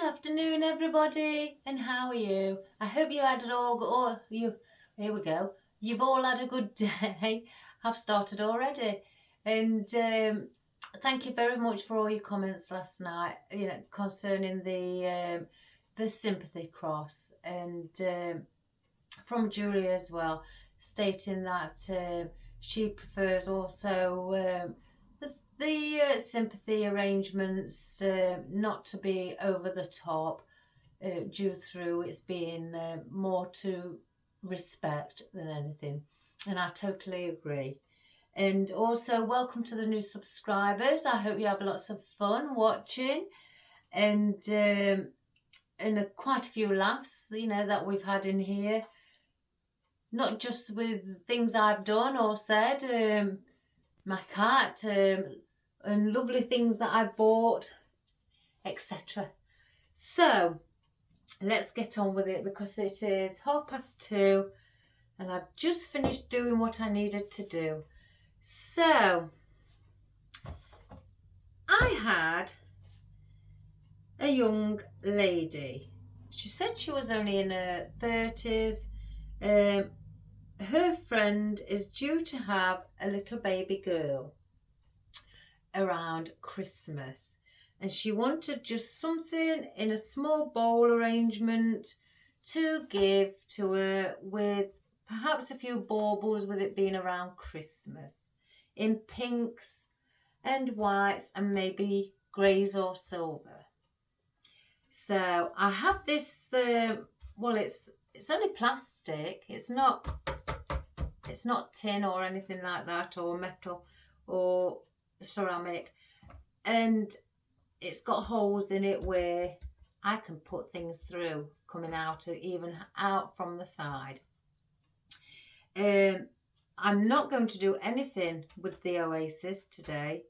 afternoon, everybody, and how are you? I hope you had it all. Here we go. You've all had a good day. I've started already, and thank you very much for all your comments last night. Concerning the sympathy cross, and from Julie as well, stating that she prefers also. The sympathy arrangements not to be over the top, due through it's being more to respect than anything, and I totally agree. And also welcome to the new subscribers. I hope you have lots of fun watching, and quite a few laughs that we've had in here, not just with things I've done or said, my cat, and lovely things that I've bought, etc. So let's get on with it, because it is 2:30 and I've just finished doing what I needed to do. So I had a young lady. She said she was only in her 30s. Her friend is due to have a little baby girl around Christmas, and she wanted just something in a small bowl arrangement to give to her, with perhaps a few baubles, with it being around Christmas, in pinks and whites and maybe greys or silver. So I have this, well, it's only plastic. It's not tin or anything like that, or metal or ceramic, and it's got holes in it where I can put things through, coming out, or even out from the side. I'm not going to do anything with the Oasis today,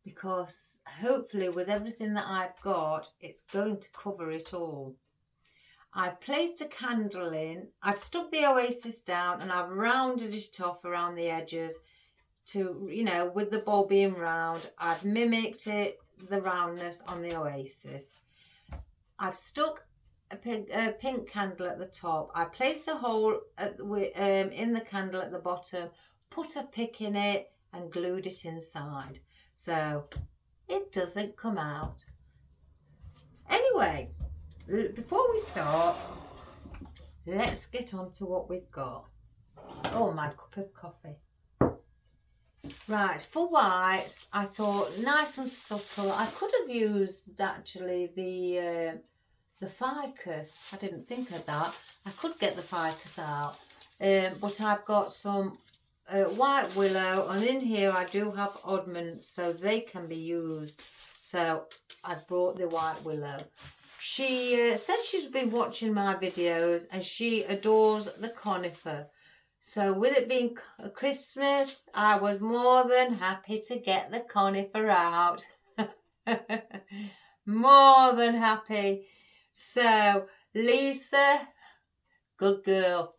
because hopefully with everything that I've got, it's going to cover it all. I've placed a candle in, I've stuck the Oasis down, and I've rounded it off around the edges to, with the bowl being round, I've mimicked it, the roundness on the Oasis. I've stuck a pink candle at the top. I placed a hole in the candle at the bottom, put a pick in it and glued it inside, so it doesn't come out. Anyway, before we start, let's get on to what we've got. Oh, my cup of coffee. Right, for whites, I thought nice and subtle. I could have used actually the ficus. I didn't think of that. I could get the ficus out, but I've got some white willow, and in here I do have oddments, so they can be used. So I've brought the white willow. She said she's been watching my videos and she adores the conifer. So with it being Christmas, I was more than happy to get the conifer out. More than happy. So Lisa, good girl.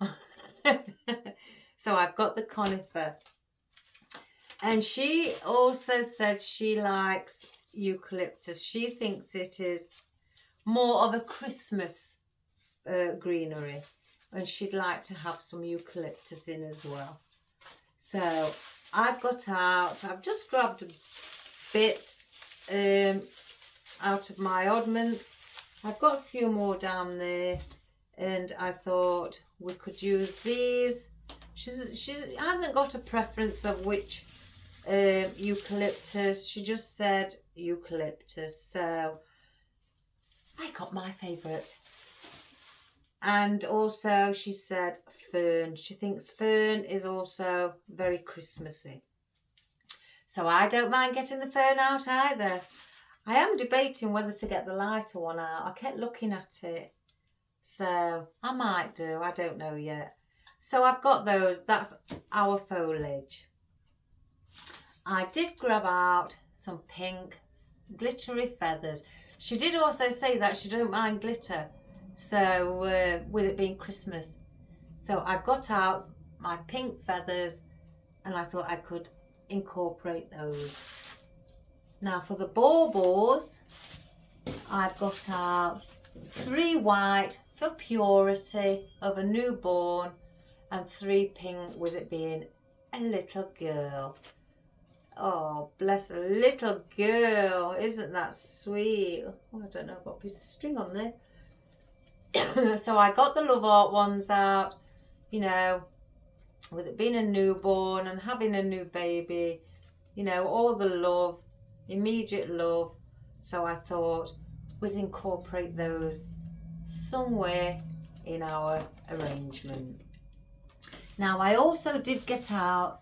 So I've got the conifer. And she also said she likes eucalyptus. She thinks it is more of a Christmas greenery, and she'd like to have some eucalyptus in as well. So I've just grabbed bits out of my oddments. I've got a few more down there, and I thought we could use these. She hasn't got a preference of which eucalyptus. She just said eucalyptus, so I got my favourite. And also she said fern. She thinks fern is also very Christmassy. So I don't mind getting the fern out either. I am debating whether to get the lighter one out. I kept looking at it, so I might do. I don't know yet. So I've got those. That's our foliage. I did grab out some pink glittery feathers. She did also say that she don't mind glitter, so with it being Christmas. So I've got out my pink feathers, and I thought I could incorporate those. Now for the baubles, I've got out 3 white for purity of a newborn, and 3 pink with it being a little girl. Oh, bless a little girl. Isn't that sweet? Oh, I don't know, I've got a piece of string on there. So I got the Love Art ones out, you know, with it being a newborn and having a new baby, you know, all the love, immediate love. So I thought we'd incorporate those somewhere in our arrangement. Now I also did get out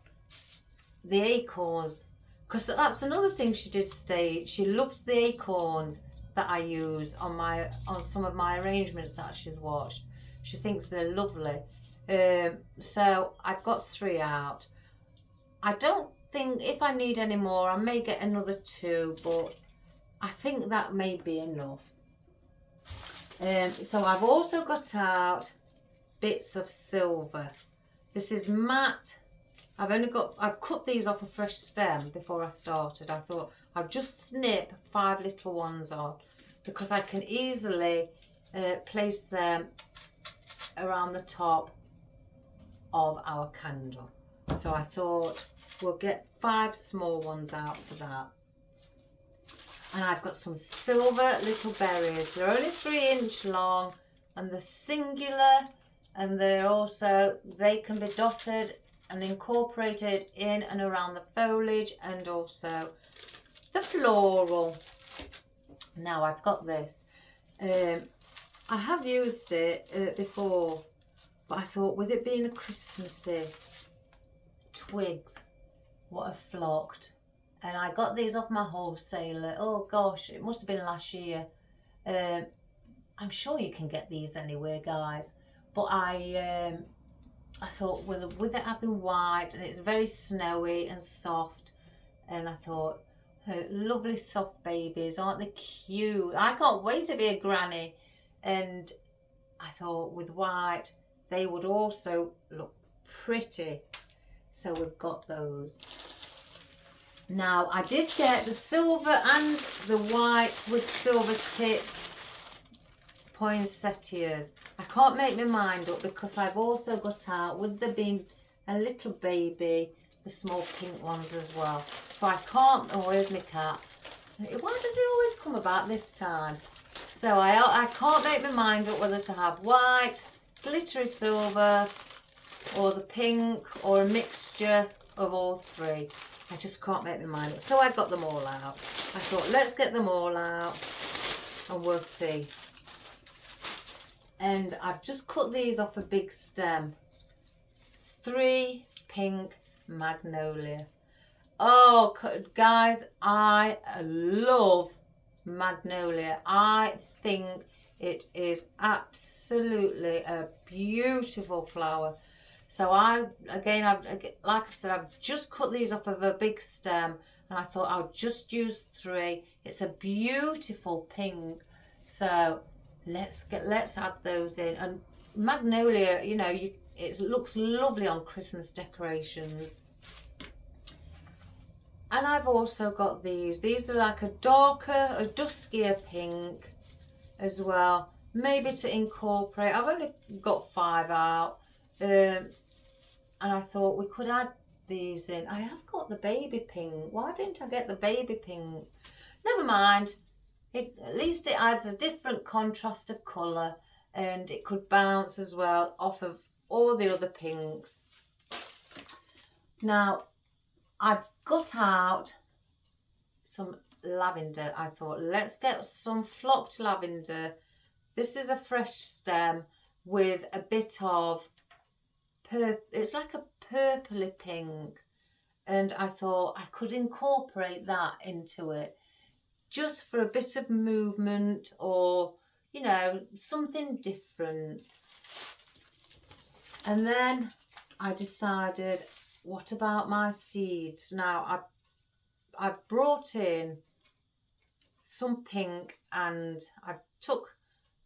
the acorns, because that's another thing she did state. She loves the acorns that I use on some of my arrangements that she's watched. She thinks they're lovely. So I've got 3 out. I don't think if I need any more I may get another 2, but I think that may be enough. So I've also got out bits of silver. This is matte. I've cut these off a fresh stem before I started. I thought I'll just snip 5 little ones on, because I can easily place them around the top of our candle. So I thought we'll get 5 small ones out for that. And I've got some silver little berries. They're only 3-inch long, and they're singular, and they can be dotted and incorporated in and around the foliage and also the floral. Now I've got this. I have used it before, but I thought with it being a Christmassy twigs, what have flocked. And I got these off my wholesaler. Oh gosh, it must have been last year. I'm sure you can get these anywhere, guys. But I thought with it having white, and it's very snowy and soft, and I thought, lovely soft babies, aren't they cute? I can't wait to be a granny. And I thought with white they would also look pretty. So we've got those. Now I did get the silver and the white with silver tip poinsettias. I can't make my mind up, because I've also got out, with there being a little baby, the small pink ones as well. So I can't, oh, where's my cat? Why does it always come about this time? So I can't make my mind up whether to have white, glittery silver, or the pink, or a mixture of all 3. I just can't make my mind up. So I got them all out. I thought, let's get them all out and we'll see. And I've just cut these off a big stem. 3 pink magnolia. Oh, guys, I love magnolia. I think it is absolutely a beautiful flower. So like I said, I've just cut these off of a big stem, and I thought I'll just use 3. It's a beautiful pink. So let's add those in. And magnolia, you know, it looks lovely on Christmas decorations. And I've also got these. These are like a duskier pink as well. Maybe to incorporate. I've only got 5 out. And I thought we could add these in. I have got the baby pink. Why didn't I get the baby pink? Never mind. At least it adds a different contrast of colour, and it could bounce as well off of all the other pinks. Now I've got out some lavender. I thought, let's get some flocked lavender. This is a fresh stem with a bit of it's like a purpley pink, and I thought I could incorporate that into it just for a bit of movement, or you know, something different. And then I decided, what about my seeds? Now I've brought in some pink, and I took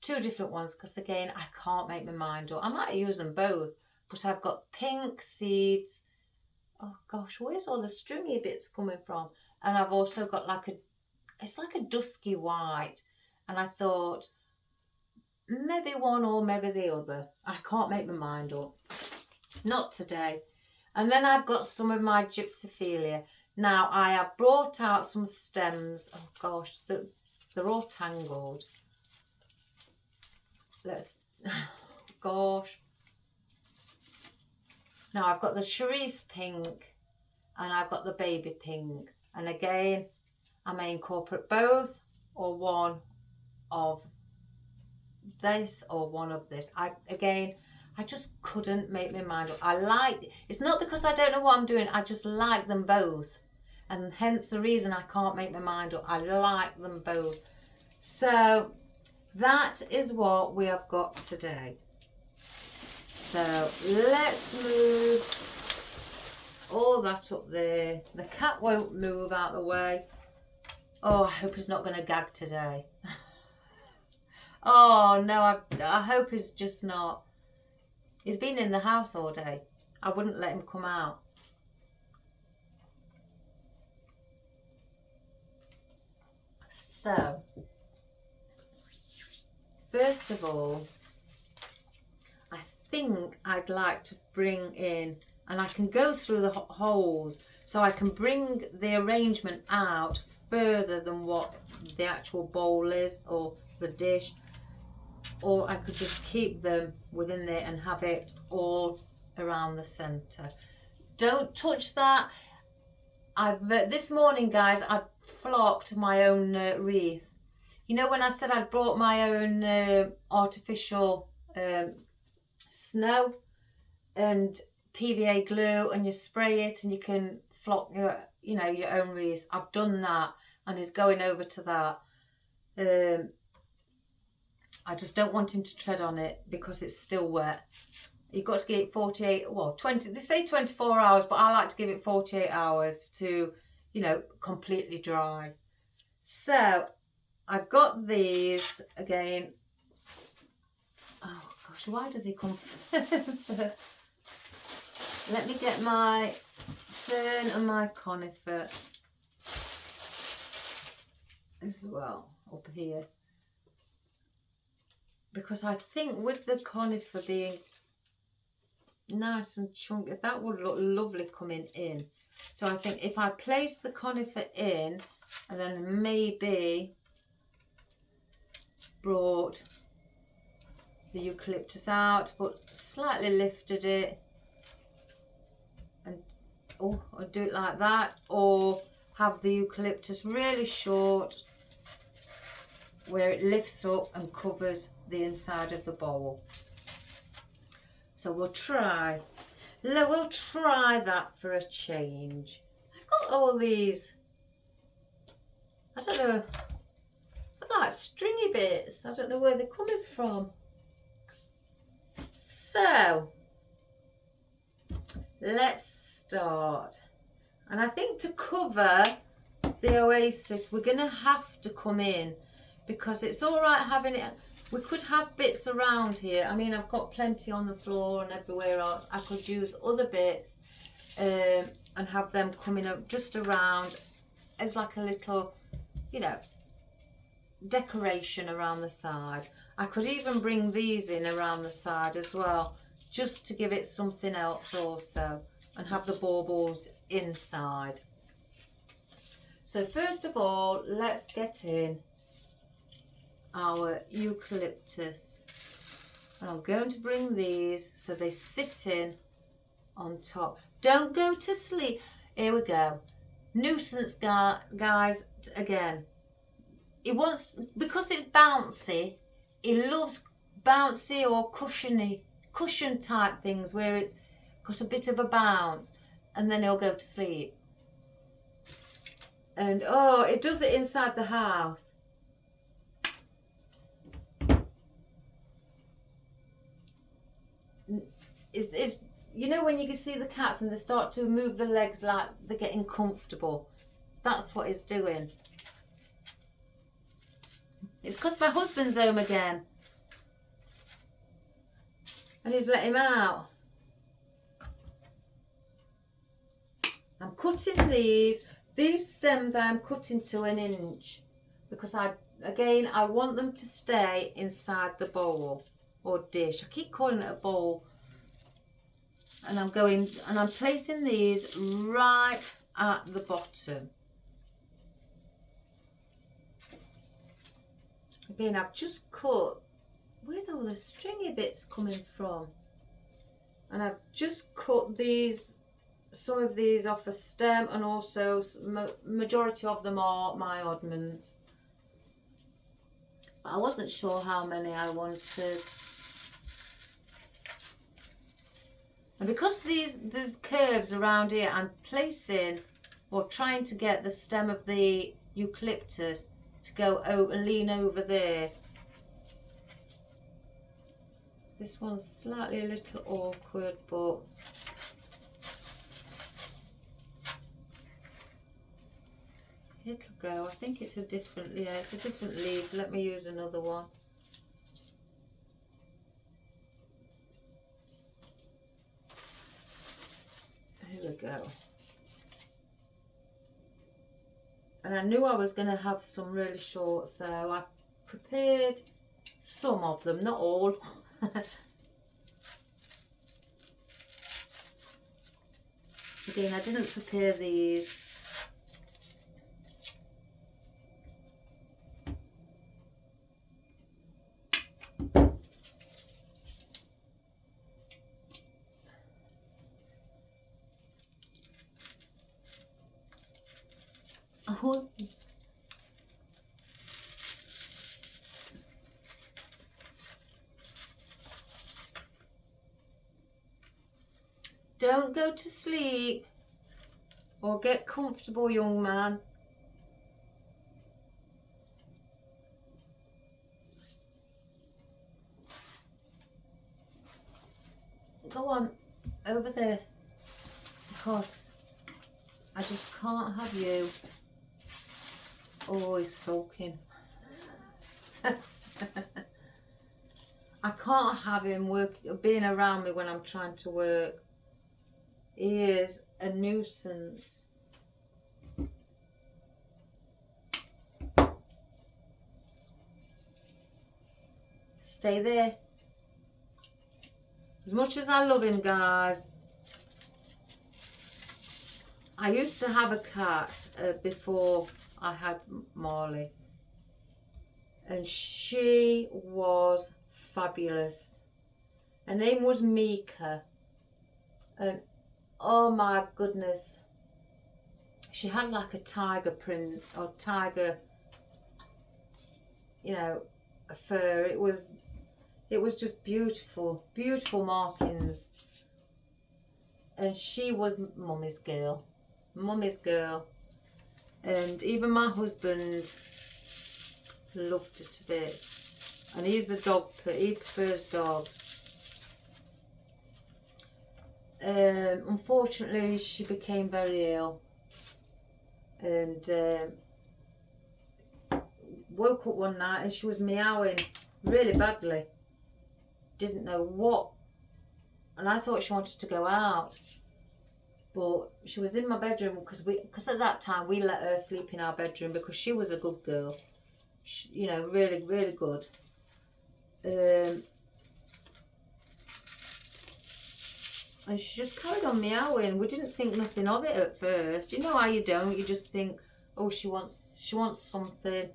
2 different ones, because again I can't make my mind up. I might use them both, but I've got pink seeds. Oh gosh, where's all the stringy bits coming from? And I've also got it's like a dusky white. And I thought maybe one or maybe the other. I can't make my mind up. Not today. And then I've got some of my Gypsophilia. Now I have brought out some stems. Oh gosh, they're all tangled. Gosh. Now I've got the cerise pink and I've got the baby pink. And again, I may incorporate both or one of this or one of this. I just couldn't make my mind up. It's not because I don't know what I'm doing, I just like them both. And hence the reason I can't make my mind up. I like them both. So that is what we have got today. So let's move all that up there. The cat won't move out of the way. Oh, I hope he's not going to gag today. Oh no, I hope he's just not. He's been in the house all day. I wouldn't let him come out. So, first of all, I think I'd like to bring in, and I can go through the holes, so I can bring the arrangement out further than what the actual bowl is or the dish. Or I could just keep them within there and have it all around the centre. Don't touch that. This morning, guys, I've flocked my own wreath. You know when I said I'd brought my own artificial snow and PVA glue, and you spray it and you can flock your own wreath. I've done that and he's going over to that. I just don't want him to tread on it because it's still wet. You've got to give it 20, they say 24 hours, but I like to give it 48 hours to, completely dry. So I've got these again. Oh gosh, why does he come first? Let me get my fern and my conifer as well up here. Because I think with the conifer being nice and chunky, that would look lovely coming in. So I think if I place the conifer in and then maybe brought the eucalyptus out, but slightly lifted it and or do it like that, or have the eucalyptus really short where it lifts up and covers the inside of the bowl. So we'll try that for a change. I've got all these, I don't know, they're like stringy bits. I don't know where they're coming from. So let's start. And I think to cover the oasis, we're going to have to come in, because it's all right having it. We could have bits around here. I mean, I've got plenty on the floor and everywhere else. I could use other bits and have them coming up just around as like a little, decoration around the side. I could even bring these in around the side as well, just to give it something else also, and have the baubles inside. So first of all, let's get in our eucalyptus, and I'm going to bring these so they sit in on top. Don't go to sleep. Here we go. Nuisance guys again. He wants, because it's bouncy, he loves bouncy or cushion type things where it's got a bit of a bounce, and then he'll go to sleep. And oh, it does it inside the house. It's when you can see the cats and they start to move the legs like they're getting comfortable. That's what it's doing. It's because my husband's home again and he's let him out. I'm cutting these stems. I'm cutting to 1 inch because I again, I want them to stay inside the bowl or dish. I keep calling it a bowl. And I'm placing these right at the bottom. Again, I've just cut, where's all the stringy bits coming from? And I've just cut these, some of these off a stem, and also majority of them are my oddments. But I wasn't sure how many I wanted. And because there's curves around here, I'm placing or trying to get the stem of the eucalyptus to go over, lean over there. This one's slightly a little awkward, but it'll go. I think it's a different, yeah, it's a different leaf. Let me use another one. Here we go. And I knew I was going to have some really short, so I prepared some of them, not all. Again, I didn't prepare these. Oh. Don't go to sleep or get comfortable, young man. Go on over there, because I just can't have you always sulking. I can't have him being around me when I'm trying to work. He is a nuisance. Stay there. As much as I love him, guys, I used to have a cat before I had Marley, and she was fabulous. Her name was Mika, and oh my goodness, she had like a tiger print or tiger, you know, a fur. It was just beautiful, beautiful markings. And she was mummy's girl, and even my husband loved her to bits. And he's a dog, he prefers dogs. Unfortunately, she became very ill, and woke up one night and she was meowing really badly. Didn't know what, and I thought she wanted to go out, but she was in my bedroom, because at that time we let her sleep in our bedroom because she was a good girl, you know, really, really good. And she just carried on meowing. We didn't think nothing of it at first. You know how you don't. You just think, oh, she wants something.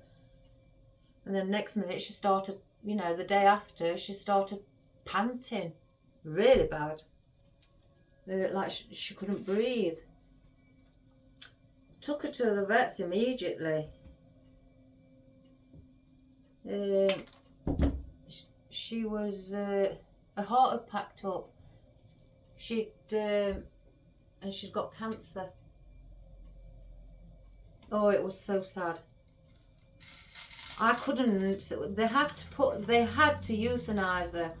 And then next minute she started, you know, the day after, she started panting really bad. Like she couldn't breathe. Took her to the vets immediately. She was, her heart had packed up. And she'd got cancer. Oh, it was so sad. I couldn't. They had to euthanize her,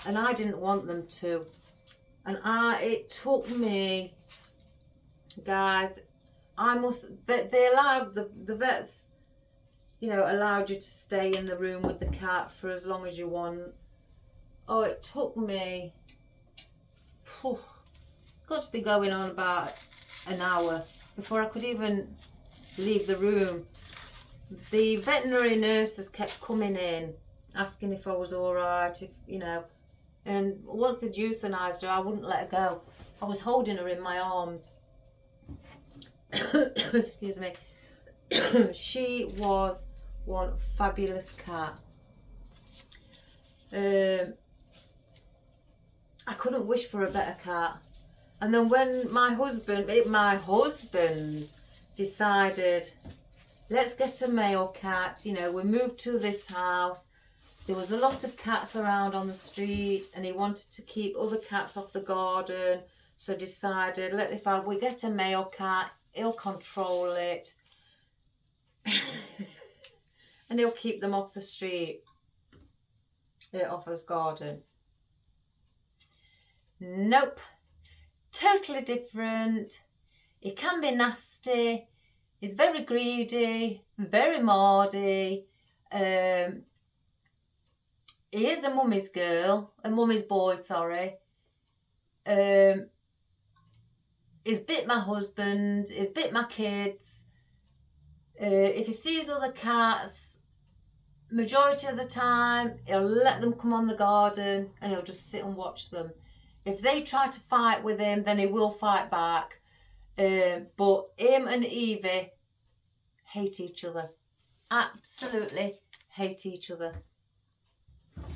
and I didn't want them to. And it took me, guys. They allowed the vets, you know, allowed you to stay in the room with the cat for as long as you want. Oh, it took me. Got to be going on about an hour before I could even leave the room. the veterinary nurses kept coming in, asking if I was all right, if, you know, and once they'd euthanised her, I wouldn't let her go. I was holding her in my arms. Excuse me. She was one fabulous cat. I couldn't wish for a better cat. And then when my husband decided, let's get a male cat, you know, we moved to this house. There was a lot of cats around on the street and he wanted to keep other cats off the garden. So decided, if we get a male cat, he'll control it. And he'll keep them off the street, off his garden. Nope. Totally different. He can be nasty. He's very greedy, very mardy. He is a mummy's boy, sorry. He's bit my husband, he's bit my kids. If he sees other cats, majority of the time, he'll let them come on the garden and he'll just sit and watch them. If they try to fight with him, then he will fight back. But him and Evie hate each other. Absolutely hate each other.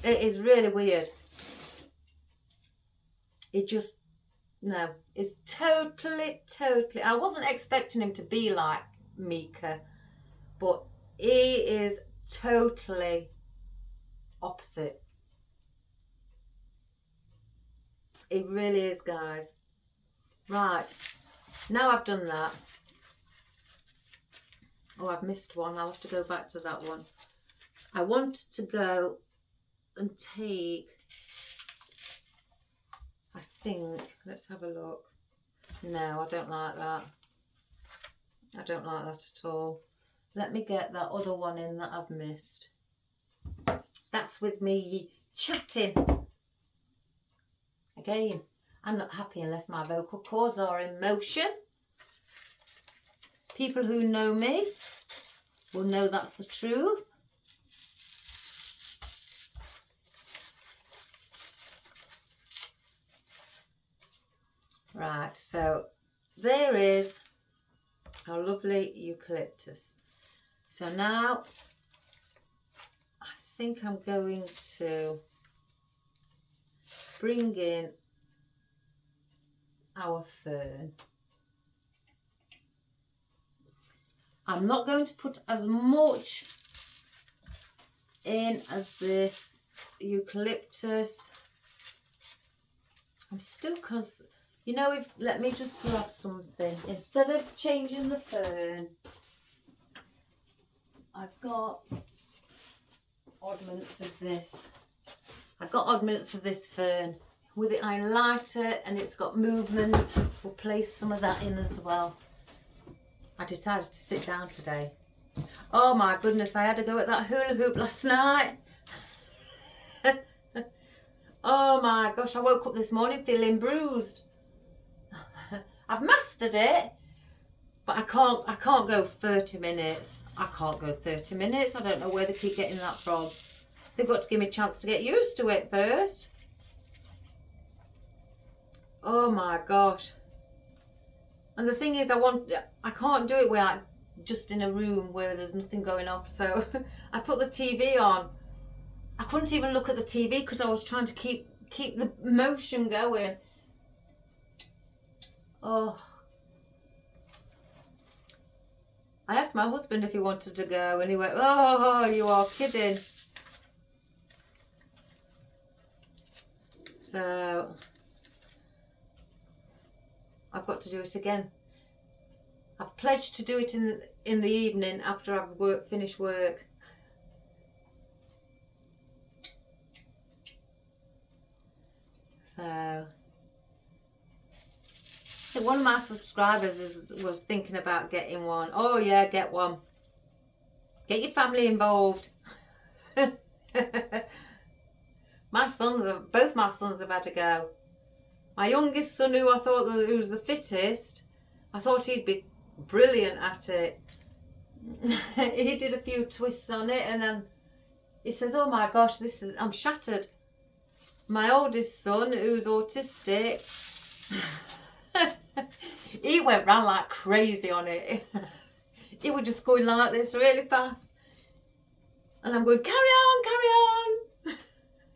It is really weird. It just, no, it's totally, I wasn't expecting him to be like Mika, but he is totally opposite. It really is, guys. Right, now I've done that. Oh, I've missed one. I'll have to go back to that one. I want to go and take, I think, let's have a look. No, I don't like that. I don't like that at all. Let me get that other one in that I've missed. That's with me chatting. Again, I'm not happy unless my vocal cords are in motion. People who know me will know that's the truth. Right, so there is our lovely eucalyptus. So now I think I'm going to bring in our fern. I'm not going to put as much in as this eucalyptus. I'm still, because, you know, let me just grab something. Instead of changing the fern, I've got oddments of this. I've got oddments of this fern. With it, I light it and it's got movement. We'll place some of that in as well. I decided to sit down today. Oh my goodness, I had to go at that hula hoop last night. Oh my gosh, I woke up this morning feeling bruised. I've mastered it, but I can't go 30 minutes. I can't go 30 minutes. I don't know where they keep getting that from. They've got to give me a chance to get used to it first. Oh my gosh. And the thing is, I can't do it without just in a room where there's nothing going off. So I put the TV on. I couldn't even look at the TV because I was trying to keep the motion going. Oh. I asked my husband if he wanted to go and he went, oh, you are kidding. So I've got to do it again. I've pledged to do it in the evening after I've finished work. So I think one of my subscribers was thinking about getting one. Oh yeah, get one. Get your family involved. Both my sons have had a go. My youngest son, who I thought who was the fittest, I thought he'd be brilliant at it. he did a few twists on it, and then he says, oh my gosh, I'm shattered. My oldest son, who's autistic, he went round like crazy on it. He was just going like this really fast. And I'm going, carry on,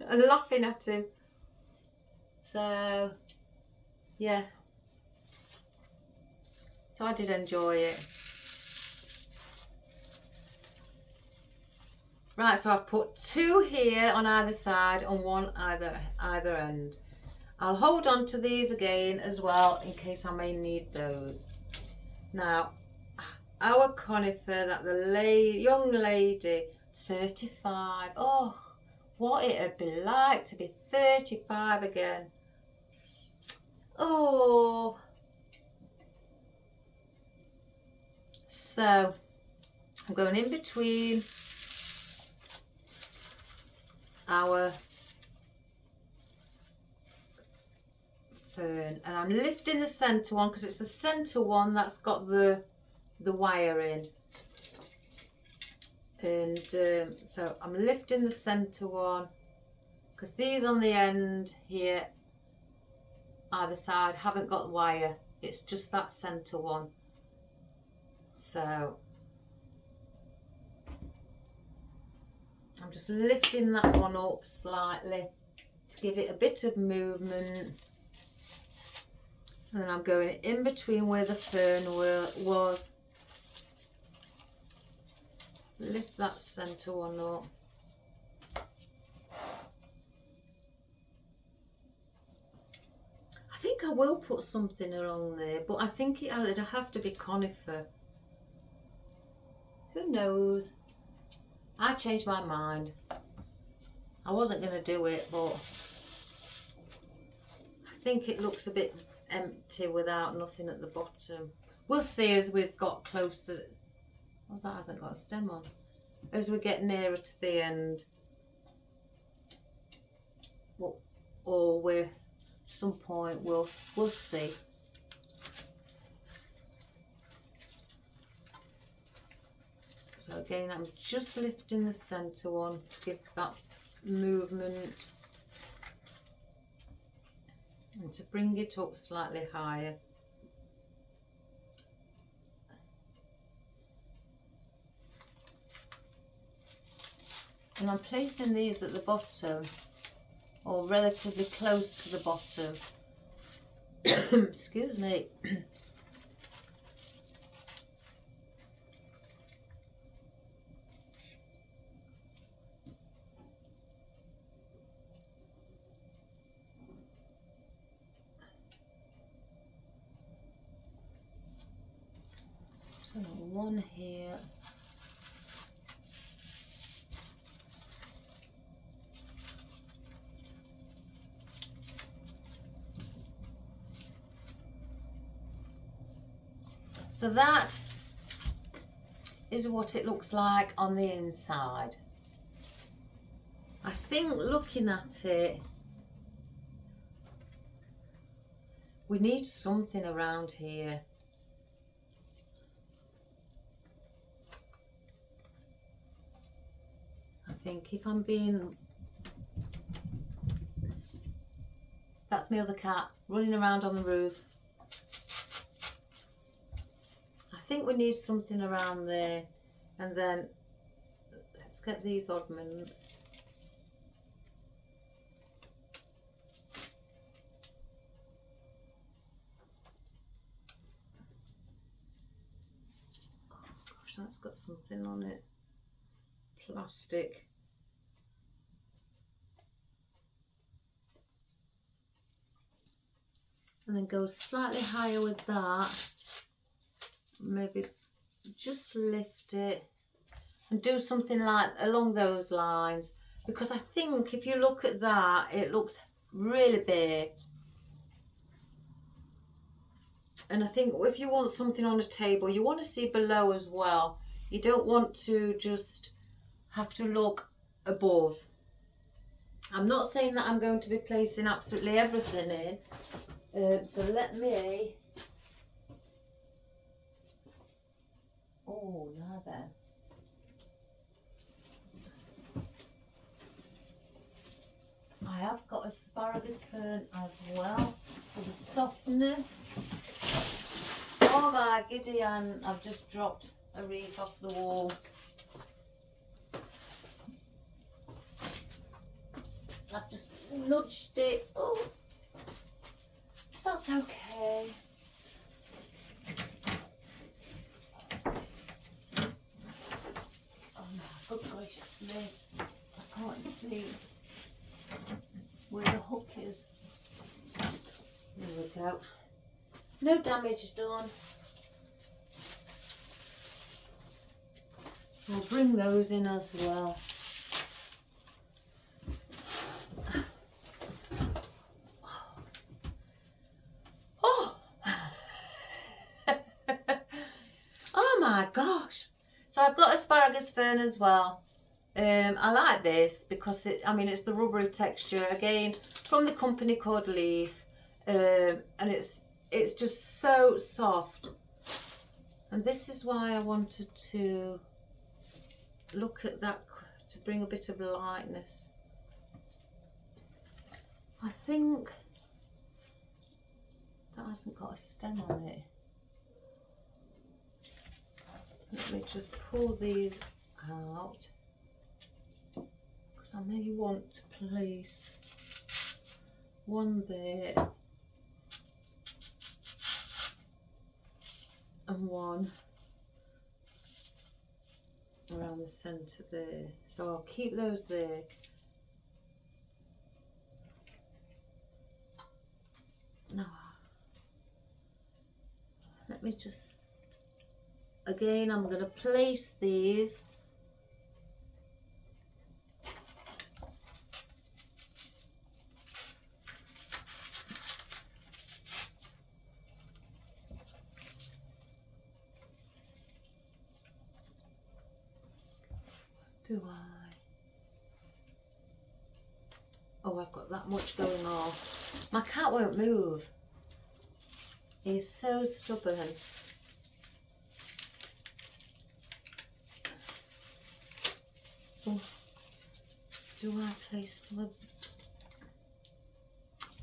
and laughing at him. So, yeah. So I did enjoy it. Right, so I've put 2 here on either side and 1 either end. I'll hold on to these again as well in case I may need those. Now, our conifer that the young lady, 35. Oh, what it'd be like to be 35 again. Oh. So, I'm going in between our fern, and I'm lifting the centre one because it's the centre one that's got the wire in, and so I'm lifting the centre one because these on the end here either side haven't got wire, it's just that centre one. So I'm just lifting that one up slightly to give it a bit of movement, and then I'm going in between where the fern was. Lift that centre one up. I think I will put something along there, but I think it'd have to be conifer. Who knows? I changed my mind. I wasn't going to do it, but I think it looks a bit empty without nothing at the bottom. We'll see as we've got closer. Oh, that hasn't got a stem on. As we get nearer to the end. Or we're some point we'll see. So again, I'm just lifting the centre one to give that movement and to bring it up slightly higher. And I'm placing these at the bottom, or relatively close to the bottom. Excuse me. So 1 here. So that is what it looks like on the inside. I think looking at it, we need something around here. I think if I'm being... That's my other cat running around on the roof. I think we need something around there, and then let's get these oddments. Oh gosh, that's got something on it. Plastic. And then go slightly higher with that. Maybe just lift it and do something like along those lines, because I think if you look at that, it looks really big. And I think if you want something on a table, you want to see below as well. You don't want to just have to look above. I'm not saying that I'm going to be placing absolutely everything in. So let me... Oh, now then. I have got asparagus fern as well for the softness. Oh my giddy aunt, I've just dropped a wreath off the wall. I've just nudged it. Oh, that's okay. Oh my good gracious me, I can't see where the hook is. There we go. No damage done. We'll bring those in as well. Oh! Oh my gosh! So I've got asparagus fern as well. I like this because it's the rubbery texture again from the company called Leaf, and it's just so soft. And this is why I wanted to look at that to bring a bit of lightness. I think that hasn't got a stem on it. Let me just pull these out because I may want to place one there and one around the centre there, so I'll keep those there. Now let me just, again I'm going to place these do I? Oh, I've got that much going on. My cat won't move. He's so stubborn. Oh, do I place some of...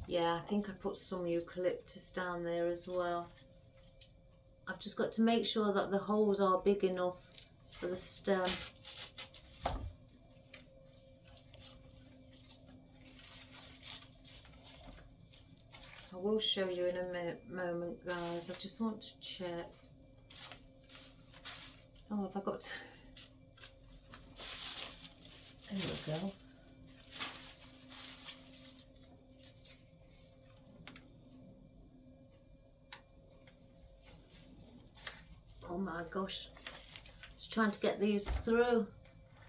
Yeah, I think I put some eucalyptus down there as well. I've just got to make sure that the holes are big enough for the stem. I will show you in a moment, guys. I just want to check. Oh, have I got to... There we go. Oh my gosh. Just trying to get these through.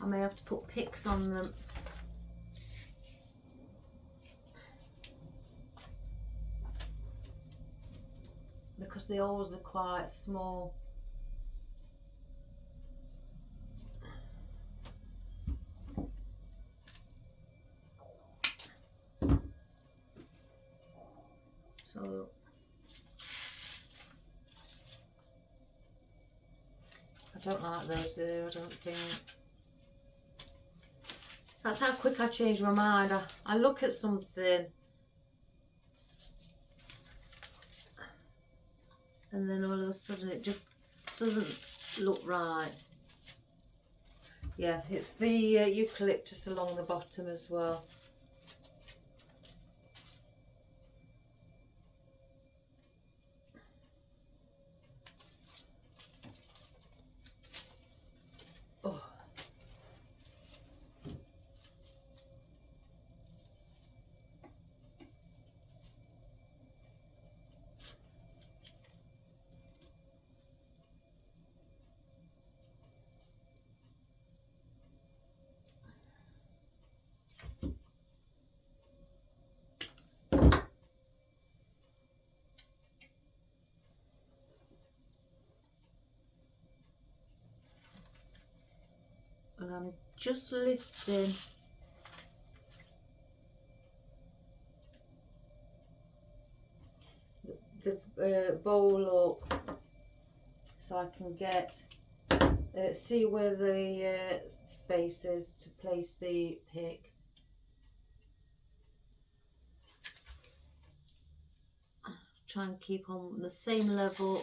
I may have to put picks on them. Because the holes are quite small. So I don't like those there, I don't think. That's how quick I change my mind. I look at something and then all of a sudden it just doesn't look right. Yeah, it's the eucalyptus along the bottom as well. Oh. And I'm just lifting the bowl up so I can get see where the space is to place the pick. Try and keep on the same level.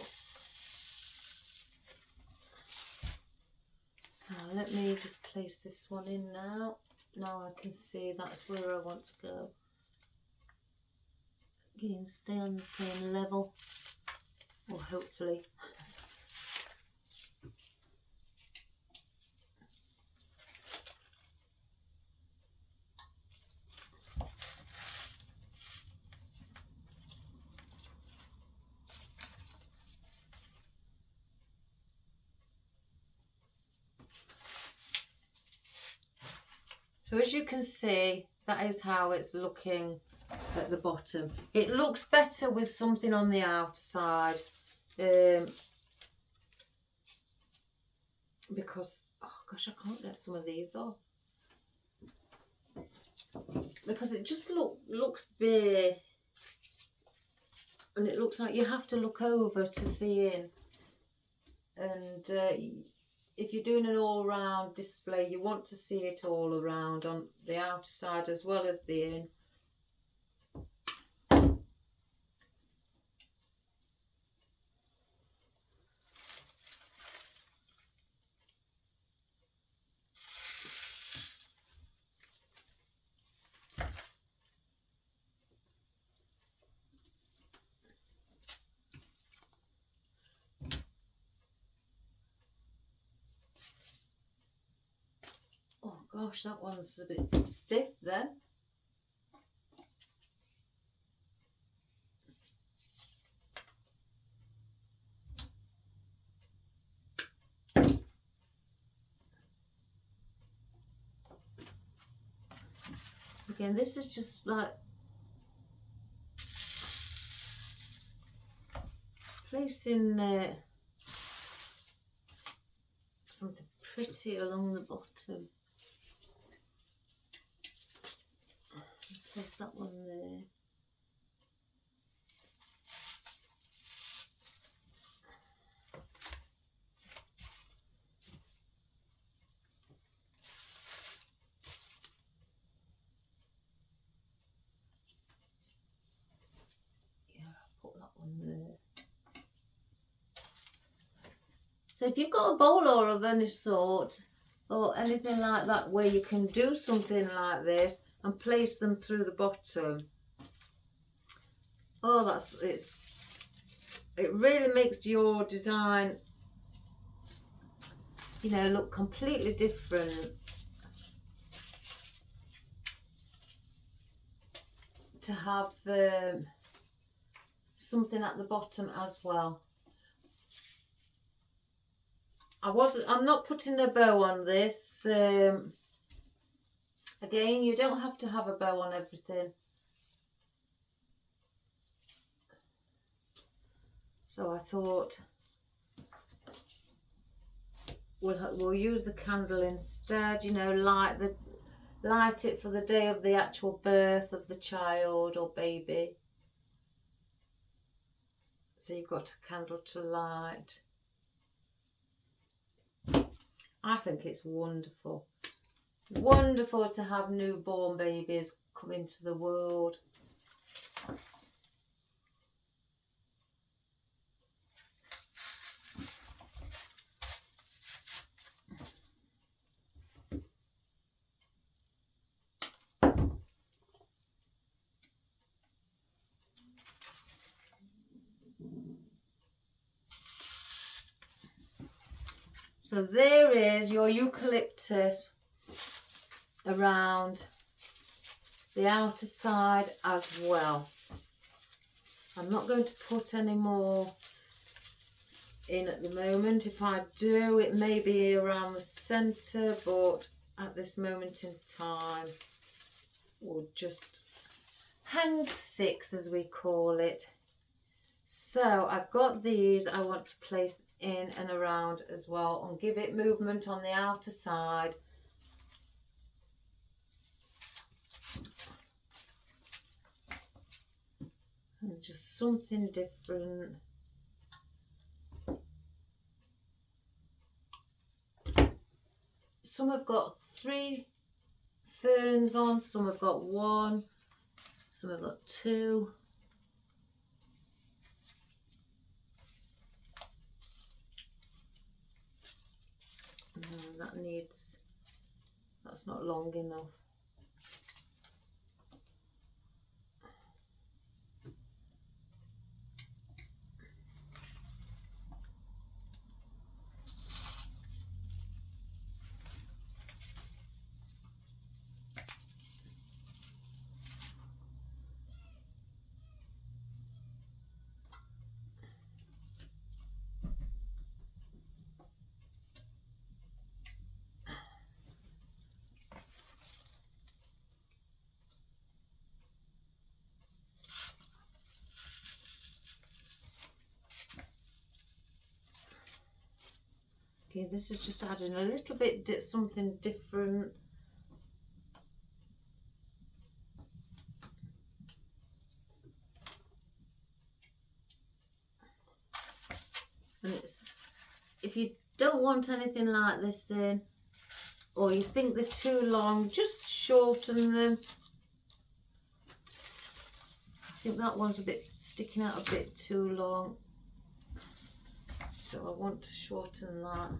Now let me just place this one in now. Now I can see that's where I want to go. Again, stay on the same level, or hopefully. So as you can see, that is how it's looking at the bottom. It looks better with something on the outer side, because, oh gosh, I can't get some of these off. Because it just looks bare, and it looks like you have to look over to see in. And if you're doing an all-round display, you want to see it all around on the outer side as well as the in. Oh gosh, that one's a bit stiff then. Again, this is just like placing something pretty along the bottom. Place that one there. Yeah, I'll put that one there. So if you've got a bowler of any sort or anything like that where you can do something like this and place them through the bottom, oh, it really makes your design, you know, look completely different. To have something at the bottom as well. I'm not putting a bow on this. Again, you don't have to have a bow on everything. So I thought we'll use the candle instead, you know, light it for the day of the actual birth of the child or baby. So you've got a candle to light. I think it's wonderful. Wonderful to have newborn babies come into the world. So there is your eucalyptus around the outer side as well. I'm not going to put any more in at the moment. If I do, it may be around the centre, but at this moment in time, we'll just hang 6, as we call it. So I've got these I want to place in and around as well and give it movement on the outer side. And just something different. some have got 3 ferns on, some have got 1, some have got 2. That's not long enough. Okay, this is just adding a little bit something different. And if you don't want anything like this in, or you think they're too long, just shorten them. I think that one's a bit sticking out a bit too long, so I want to shorten that.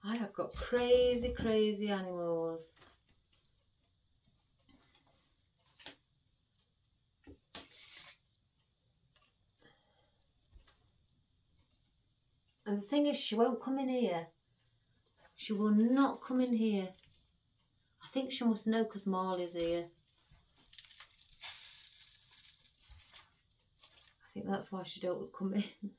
I have got crazy animals. And the thing is, she won't come in here. She will not come in here. I think she must know because Marley's here. I think that's why she don't come in.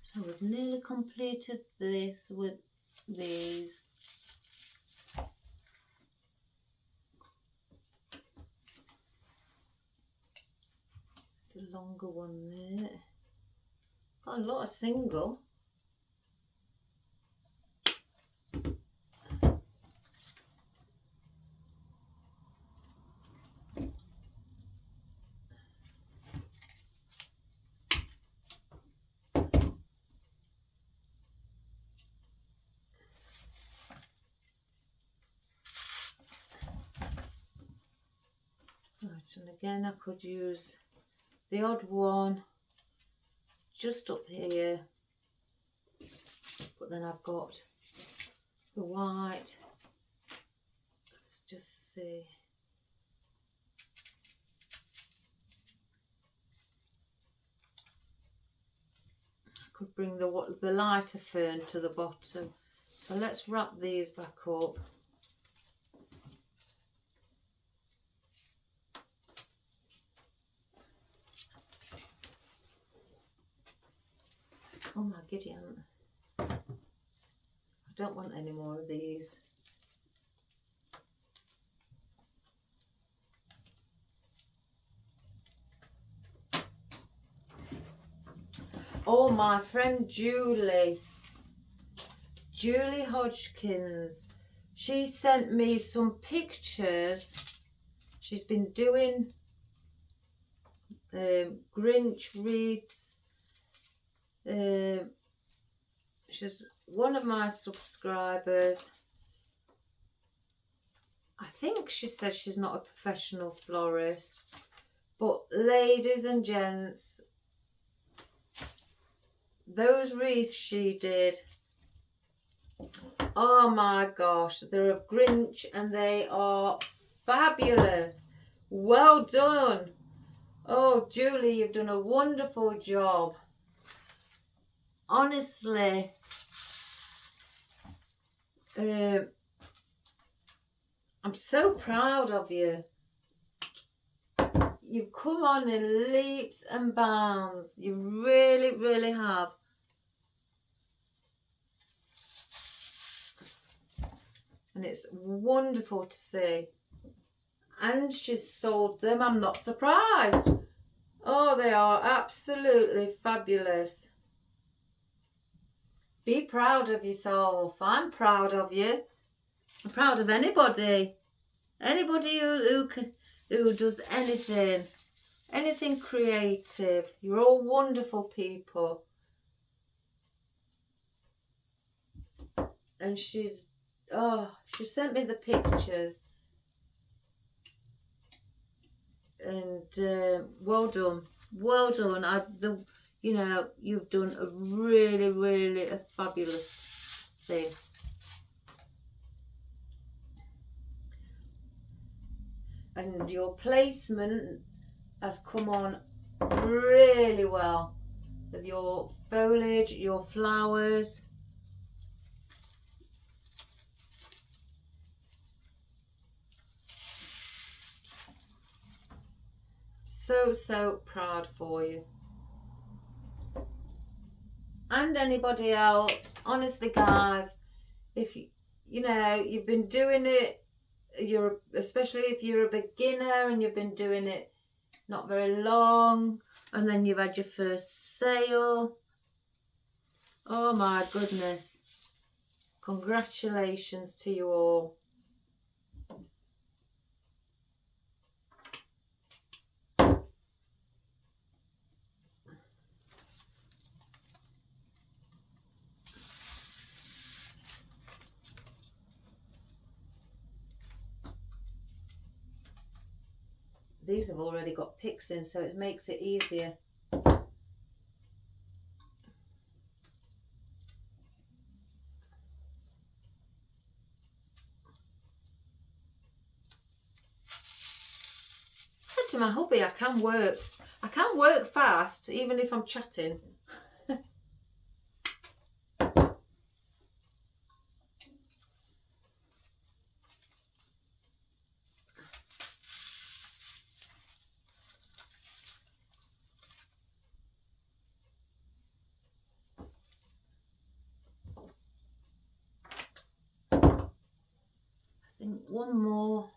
So we've nearly completed this with these. It's a longer one there. Got a lot of single. Right, and again I could use the odd one just up here, but then I've got the white. Let's just see. I could bring the lighter fern to the bottom. So let's wrap these back up. Oh my giddy aunt. I don't want any more of these. Oh, my friend Julie Hodgkins, she sent me some pictures. She's been doing Grinch wreaths. She's one of my subscribers. I think she said she's not a professional florist, but ladies and gents, those wreaths she did, oh my gosh, they're a Grinch and they are fabulous. Well done. Oh, Julie, you've done a wonderful job. Honestly, I'm so proud of you. you've come on in leaps and bounds. You really, really have. And it's wonderful to see. And she's sold them. I'm not surprised. Oh, they are absolutely fabulous. Be proud of yourself. I'm proud of you. I'm proud of anybody. Anybody who does anything creative. You're all wonderful people. And she sent me the pictures. And well done. You've done a really, really a fabulous thing. And your placement has come on really well. Of your foliage, your flowers. So proud for you. And anybody else. Honestly, guys, if you've been doing it, especially if you're a beginner and you've been doing it not very long, and then you've had your first sale. Oh my goodness. Congratulations to you all. These have already got picks in, so it makes it easier. I said to my hubby, I can work fast even if I'm chatting. I think one more.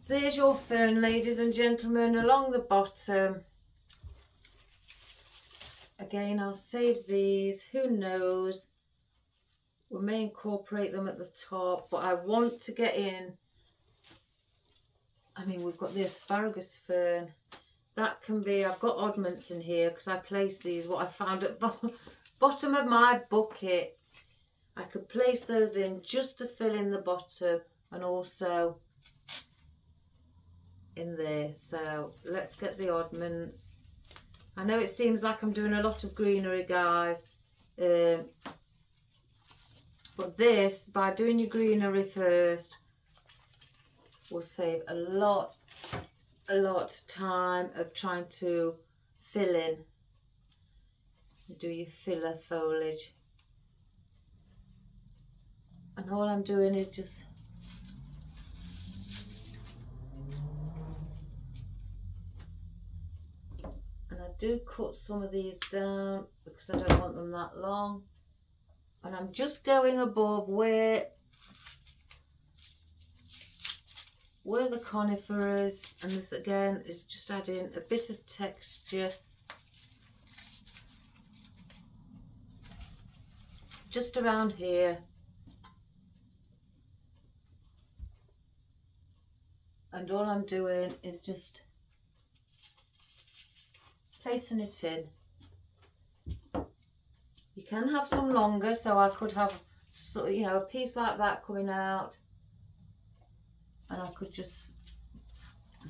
There's your fern, ladies and gentlemen, along the bottom. Again, I'll save these. Who knows? We may incorporate them at the top, but I want to get in. I mean, we've got the asparagus fern. That can be, I've got oddments in here because I placed these, what I found at the bottom of my bucket. I could place those in just to fill in the bottom and also in there. So let's get the oddments. I know it seems like I'm doing a lot of greenery, guys. But this, by doing your greenery first, will save a lot of time of trying to fill in. Do your filler foliage. And all I'm doing is just and I do cut some of these down because I don't want them that long. And I'm just going above where the conifer is, and this again is just adding a bit of texture just around here. And all I'm doing is just placing it in. You can have some longer, so I could have a piece like that coming out, and I could just, I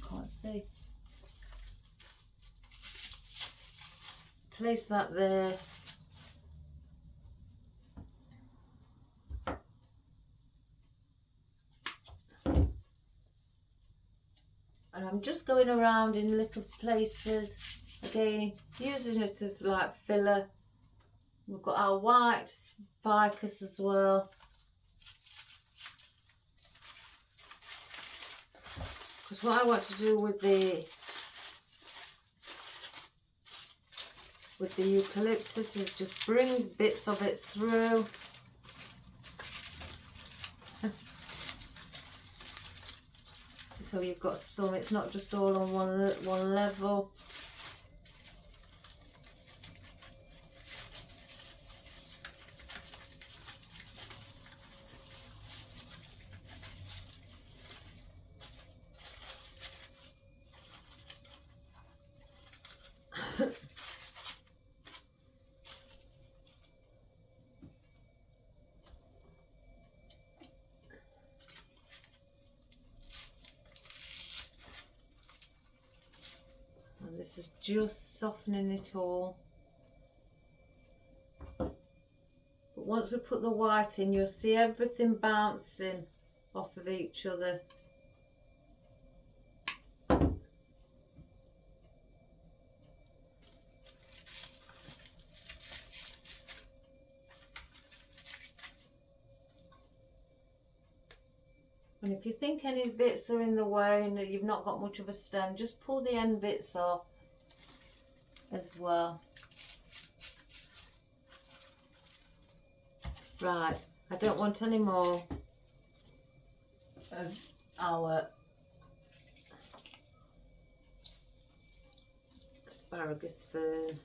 can't see, place that there. And I'm just going around in little places, again, using it as like filler. We've got our white ficus as well. Because what I want to do with the eucalyptus is just bring bits of it through. So you've got some, it's not just all on one level. And this is just softening it all. But once we put the white in, you'll see everything bouncing off of each other. And if you think any bits are in the way and that you've not got much of a stem, just pull the end bits off as well. Right, I don't want any more of our asparagus fern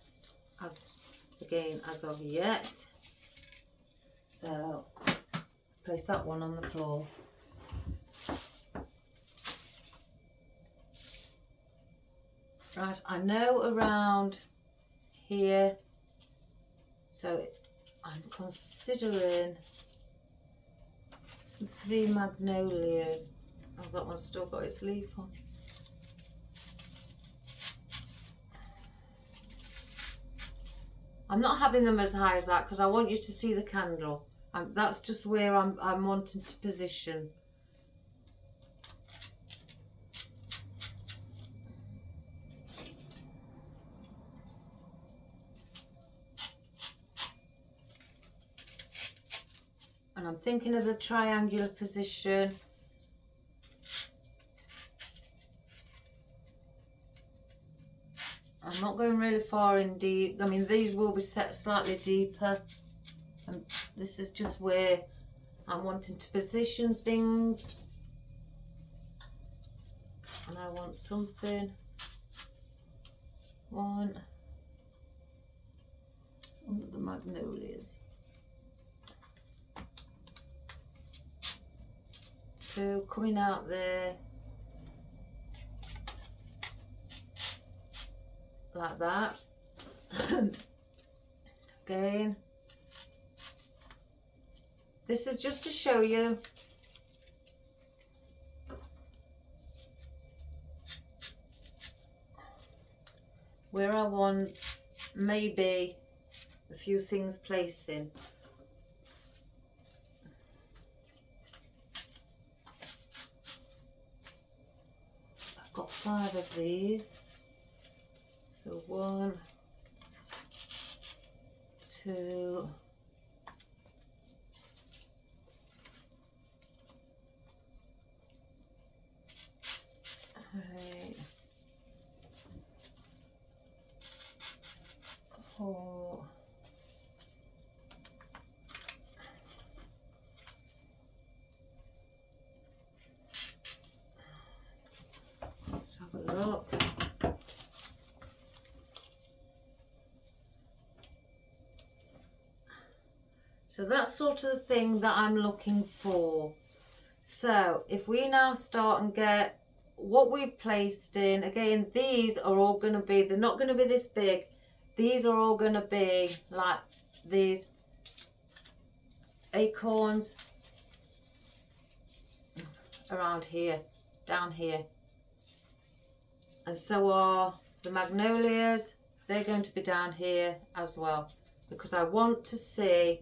as of yet. So place that one on the floor. Right, I know around here, so I'm considering 3 magnolias. Oh, that one's still got its leaf on. I'm not having them as high as that because I want you to see the candle. That's just where I'm wanting to position. And I'm thinking of the triangular position. I'm not going really far in deep. I mean, these will be set slightly deeper. And this is just where I'm wanting to position things. And I want something. One. Some of the magnolias. 2 coming out there. Like that. Again. This is just to show you where I want maybe a few things placing. I've got 5 of these. So 1, 2, 3, 4, 5. Let's have a look. So that's sort of the thing that I'm looking for. So if we now start and get what we've placed in, again, these are all going to be, they're not going to be this big. These are all going to be like these acorns around here, down here. And so are the magnolias. They're going to be down here as well, because I want to see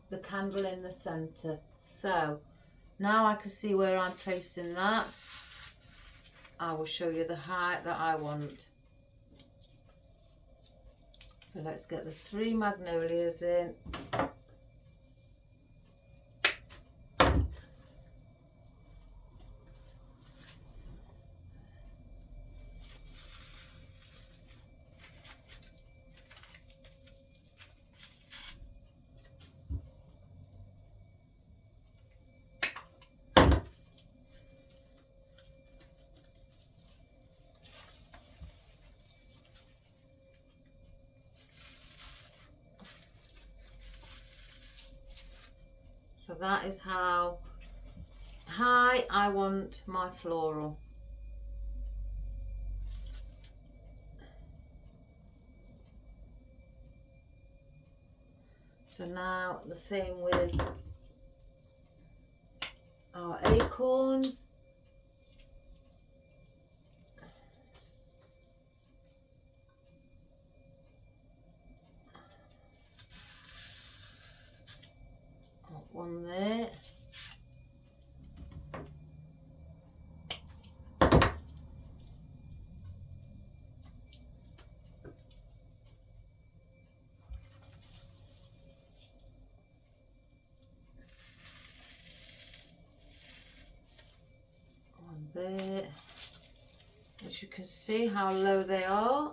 the candle in the center. So Now I can see where I'm placing that. I will show you the height that I want. So let's get the 3 magnolias in. So that is how high I want my floral. So now the same with our acorns. One there. One there. As you can see how low they are.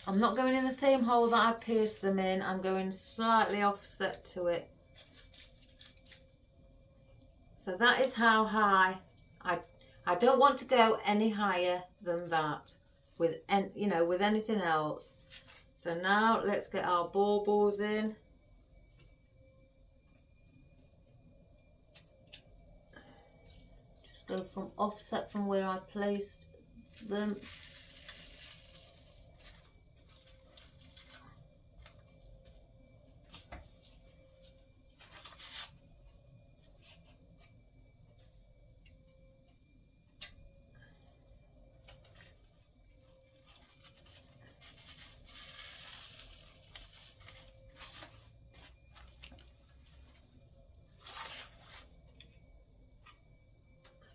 I'm not going in the same hole that I pierced them in, I'm going slightly offset to it. So that is how high. I don't want to go any higher than that with with anything else. So now let's get our baubles in. Just go from offset from where I placed them.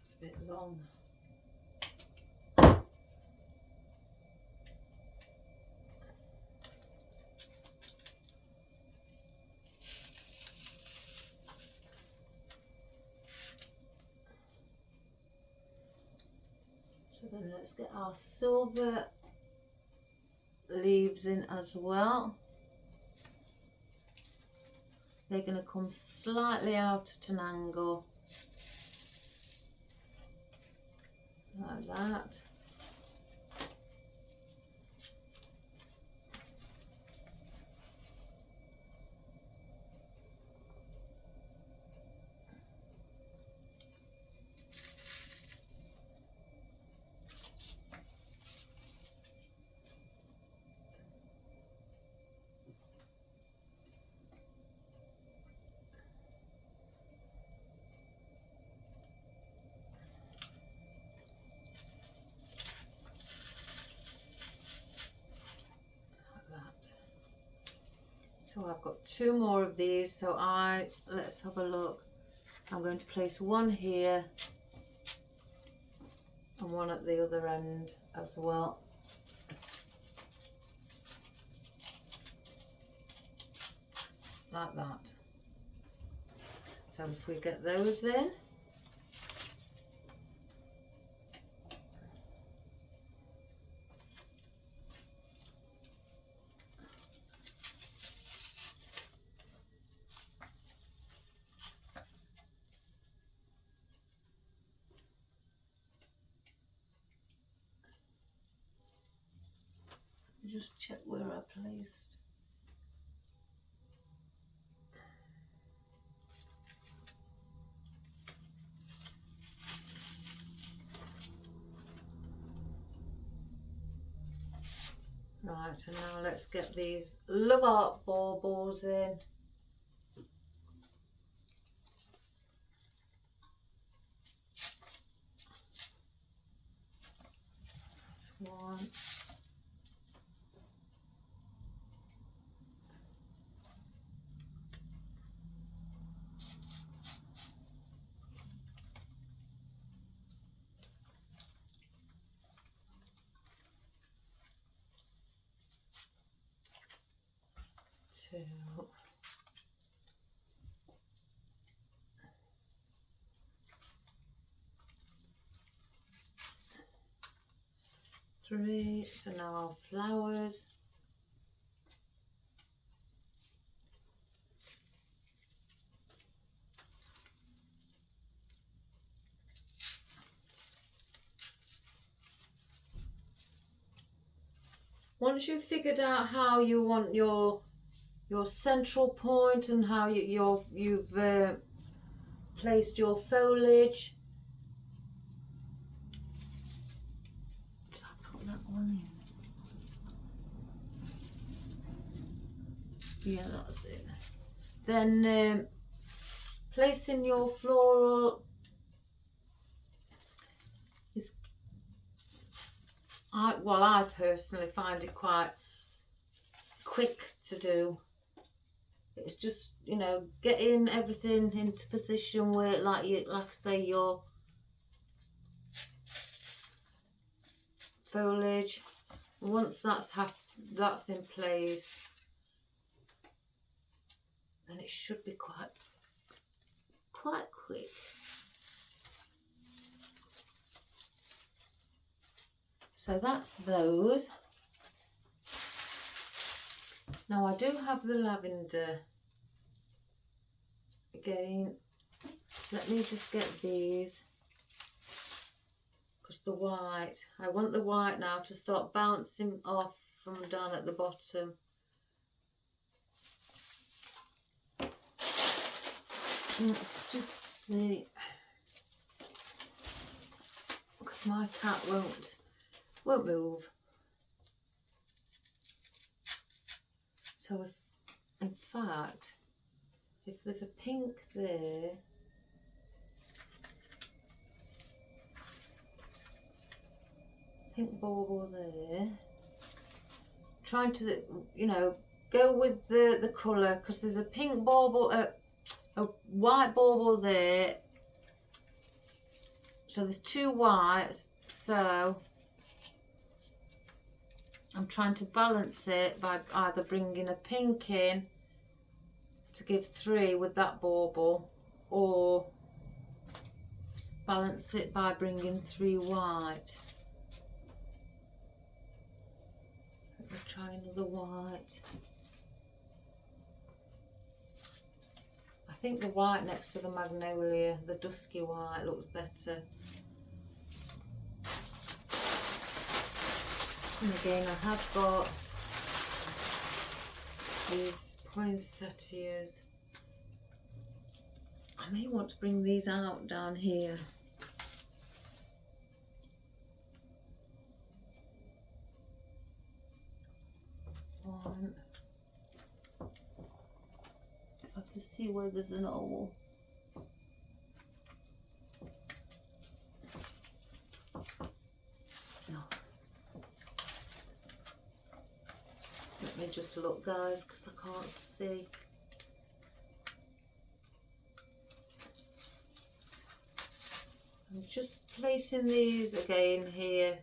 It's a bit long. So then let's get our silver leaves in as well. They're going to come slightly out at an angle, like that. So I've got 2 more of these, so let's have a look. I'm going to place one here and one at the other end as well. Like that. So if we get those in. Just check where I placed. Right, and now let's get these Love Art baubles in. That's one. 2, 3. So now our flowers. Once you've figured out how you want your central point and how you've placed your foliage. Did I put that one in? Yeah, that's it. Then placing your floral is, I personally find it quite quick to do. It's just, you know, getting everything into position where, like I say, your foliage. Once that's in place, then it should be quite quick. So that's those. Now I do have the lavender. Again, let me just get these, because the white, I want the white now to start bouncing off from down at the bottom. Let's just see, because my cat won't move. So if, in fact, if there's a pink there, pink bauble there, trying to, you know, go with the colour, because there's a pink bauble, a white bauble there, so there's 2 whites, so I'm trying to balance it by either bringing a pink in to give 3 with that bauble, or balance it by bringing 3 white. Let me try another white. I think the white next to the magnolia, the dusky white, looks better. And again, I have got these poinsettias. I may want to bring these out down here. One. If I can see where there's an oval. No. Let me just look, guys, because I can't see. I'm just placing these again here.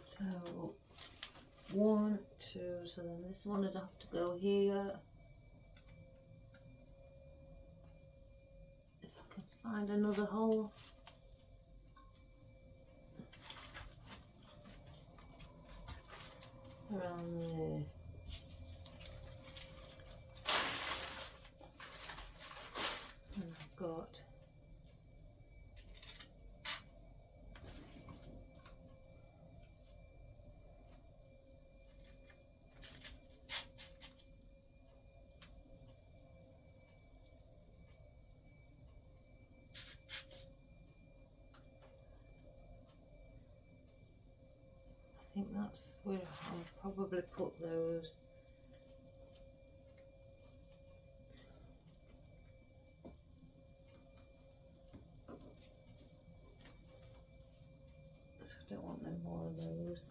So 1, 2, so then this one would have to go here. If I can find another hole. Around there. And I've got I think that's where I'll probably put those. So I don't want no more of those.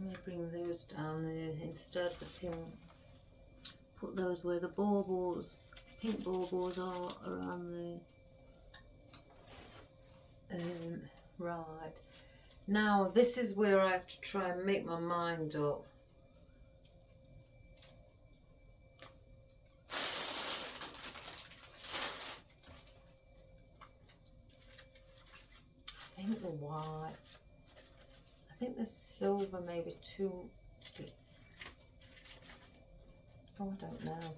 Let me bring those down there instead of the pink. Put those where the baubles, pink baubles are around there. Right. Now this is where I have to try and make my mind up. I think the white. I think the silver maybe too. Oh, I don't know.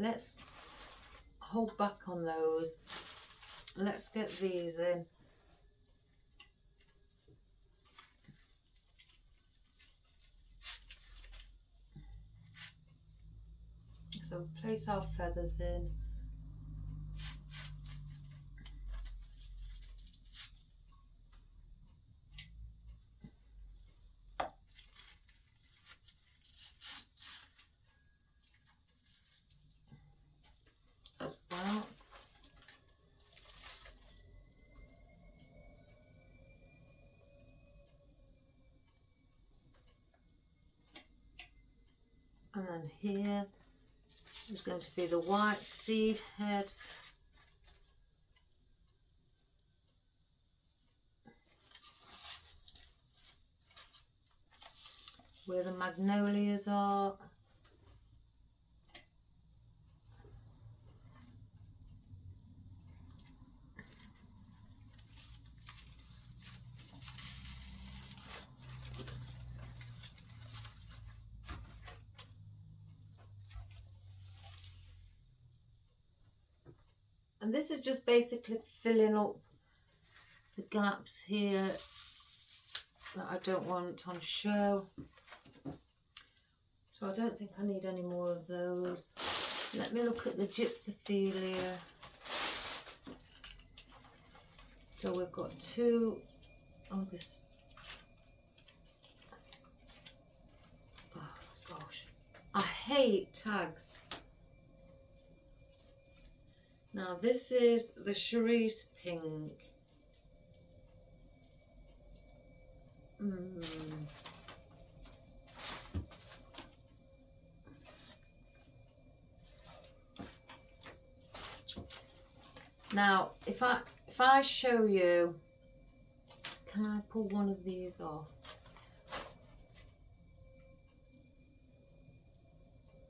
Let's hold back on those. Let's get these in. So place our feathers in. As well. And then here is going to be the white seed heads. Where the magnolias are. And this is just basically filling up the gaps here that I don't want on show. So I don't think I need any more of those. Let me look at the Gypsophilia. So we've got two. Oh, this. Oh gosh, I hate tags. Now this is the Cerise Pink. Now if I show you, can I pull one of these off?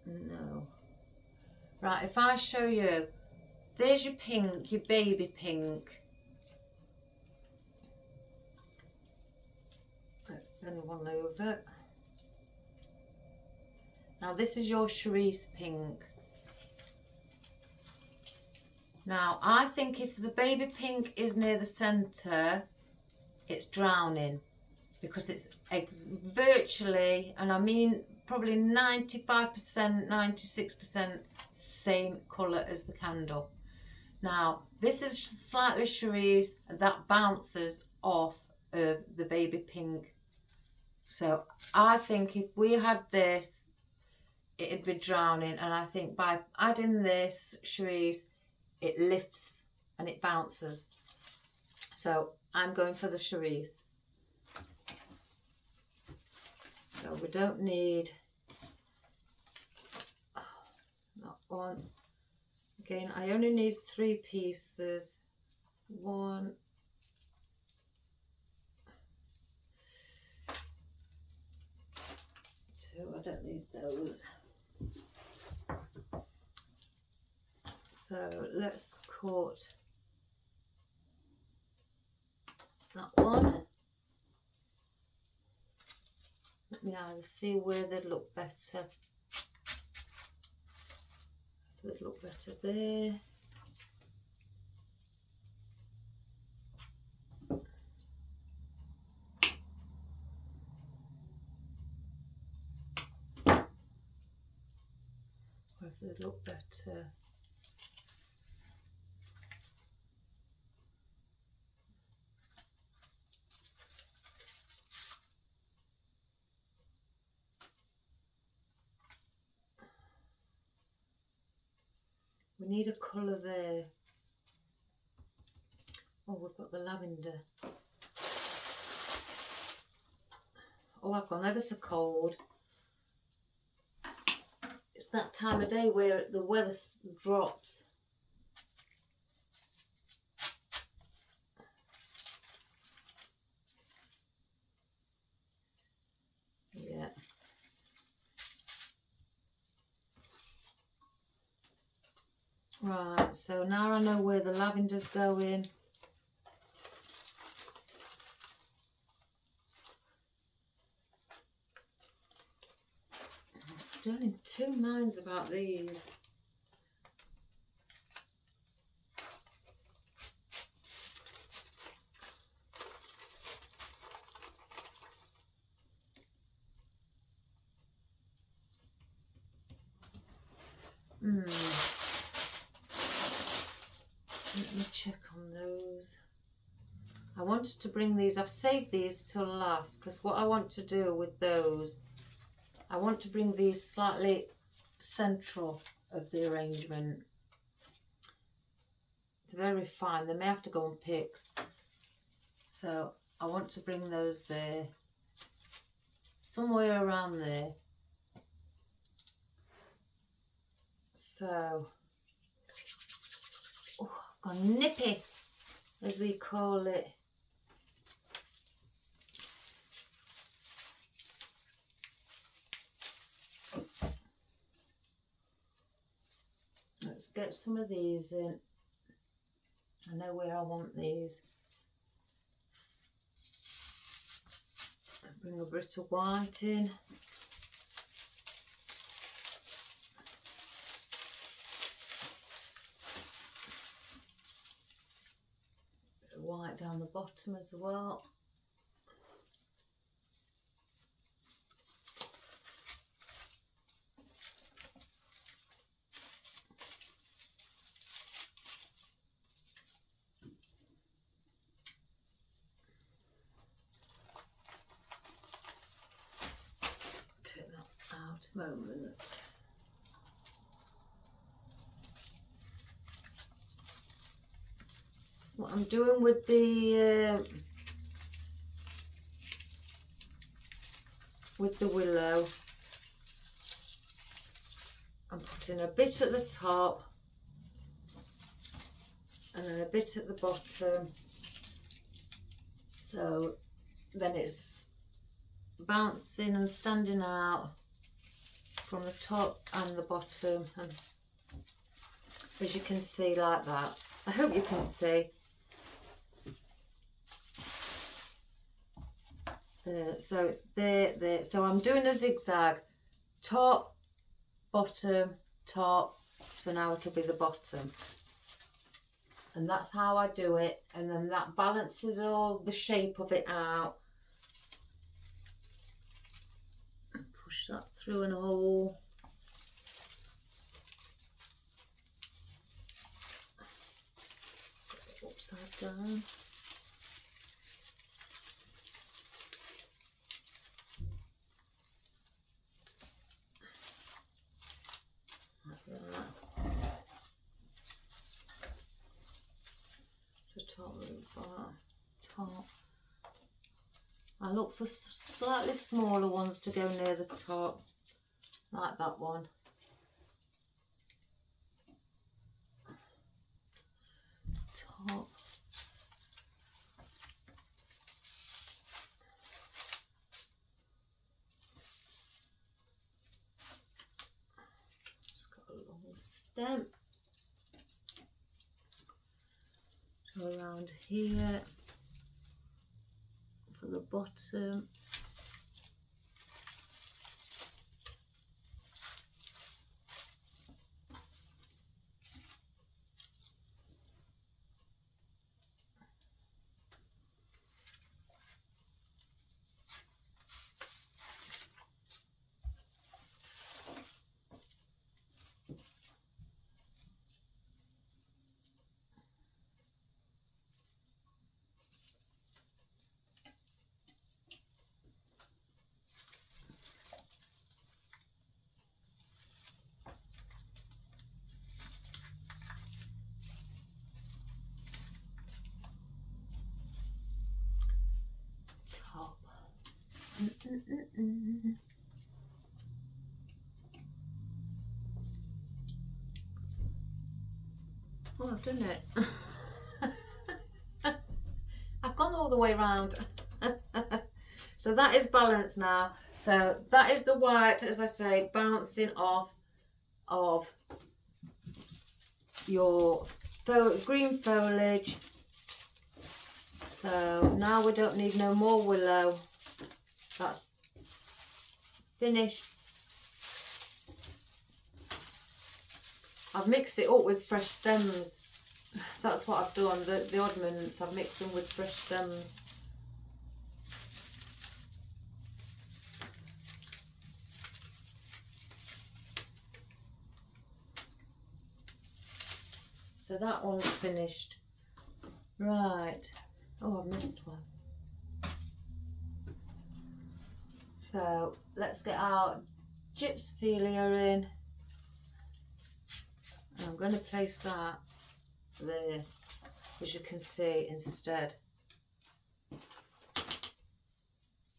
No. Right, if I show you, there's your pink, your baby pink. Let's bend one over. Now this is your Cerise Pink. Now I think if the baby pink is near the centre, it's drowning, because it's virtually, and I mean probably 95%, 96% same colour as the candle. Now this is slightly Cerise, that bounces off of the baby pink. So I think if we had this, it'd be drowning, and I think by adding this Cerise, it lifts and it bounces. So I'm going for the Cerise. So we don't need that one. Again, I only need 3 pieces. 1, 2, I don't need those. So let's cut that one. Let me either see where they'd look better. If they'd look better there. Or if they'd look better. We need a colour there. Oh, we've got the lavender. Oh, I've gone ever so cold. It's that time of day where the weather drops. Yeah. Right, so now I know where the lavender's going. I'm still in two minds about these. Let me check on those. I wanted to bring these, I've saved these till last, because what I want to do with those, I want to bring these slightly central of the arrangement. They're very fine, they may have to go on picks. So I want to bring those there, somewhere around there. So, oh, I've gone nippy, as we call it. Let's get some of these in. I know where I want these. Bring a bit of white in. Bit of white down the bottom as well. Take that out a moment. What I'm doing with the willow, I'm putting a bit at the top and then a bit at the bottom, so then it's bouncing and standing out from the top and the bottom, and as you can see, like that. I hope you can see. So it's there. So I'm doing a zigzag, top, bottom, top. So now it'll be the bottom. And that's how I do it. And then that balances all the shape of it out. And push that through an hole. Upside down. Top. I look for slightly smaller ones to go near the top, like that one. Top. It's got a long stem. So around here for the bottom. top. Oh, I've done it. I've gone all the way round. So that is balanced now. So that is the white, as I say, bouncing off of your green foliage. So now we don't need no more willow. That's finished. I've mixed it up with fresh stems. That's what I've done. The oddments, I've mixed them with fresh stems. So that one's finished. Right. Oh, I've missed one. So let's get our gypsophilia in. And I'm going to place that there, as you can see, instead.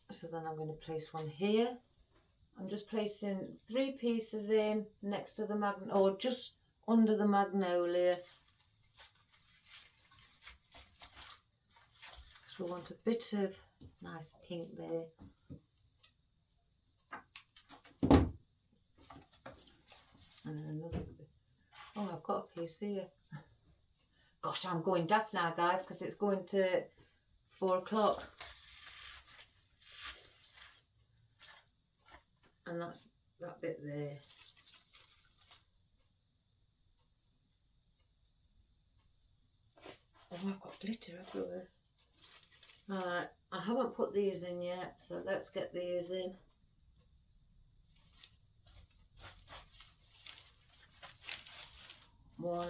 So then I'm going to place one here. I'm just placing 3 pieces in next to the magnolia, or just under the magnolia. Because we want a bit of nice pink there. And then another bit. Oh, I've got a piece here. Gosh, I'm going daft now, guys, because it's going to 4 o'clock. And that's that bit there. Oh, I've got glitter everywhere. Right, I haven't put these in yet, so let's get these in. One.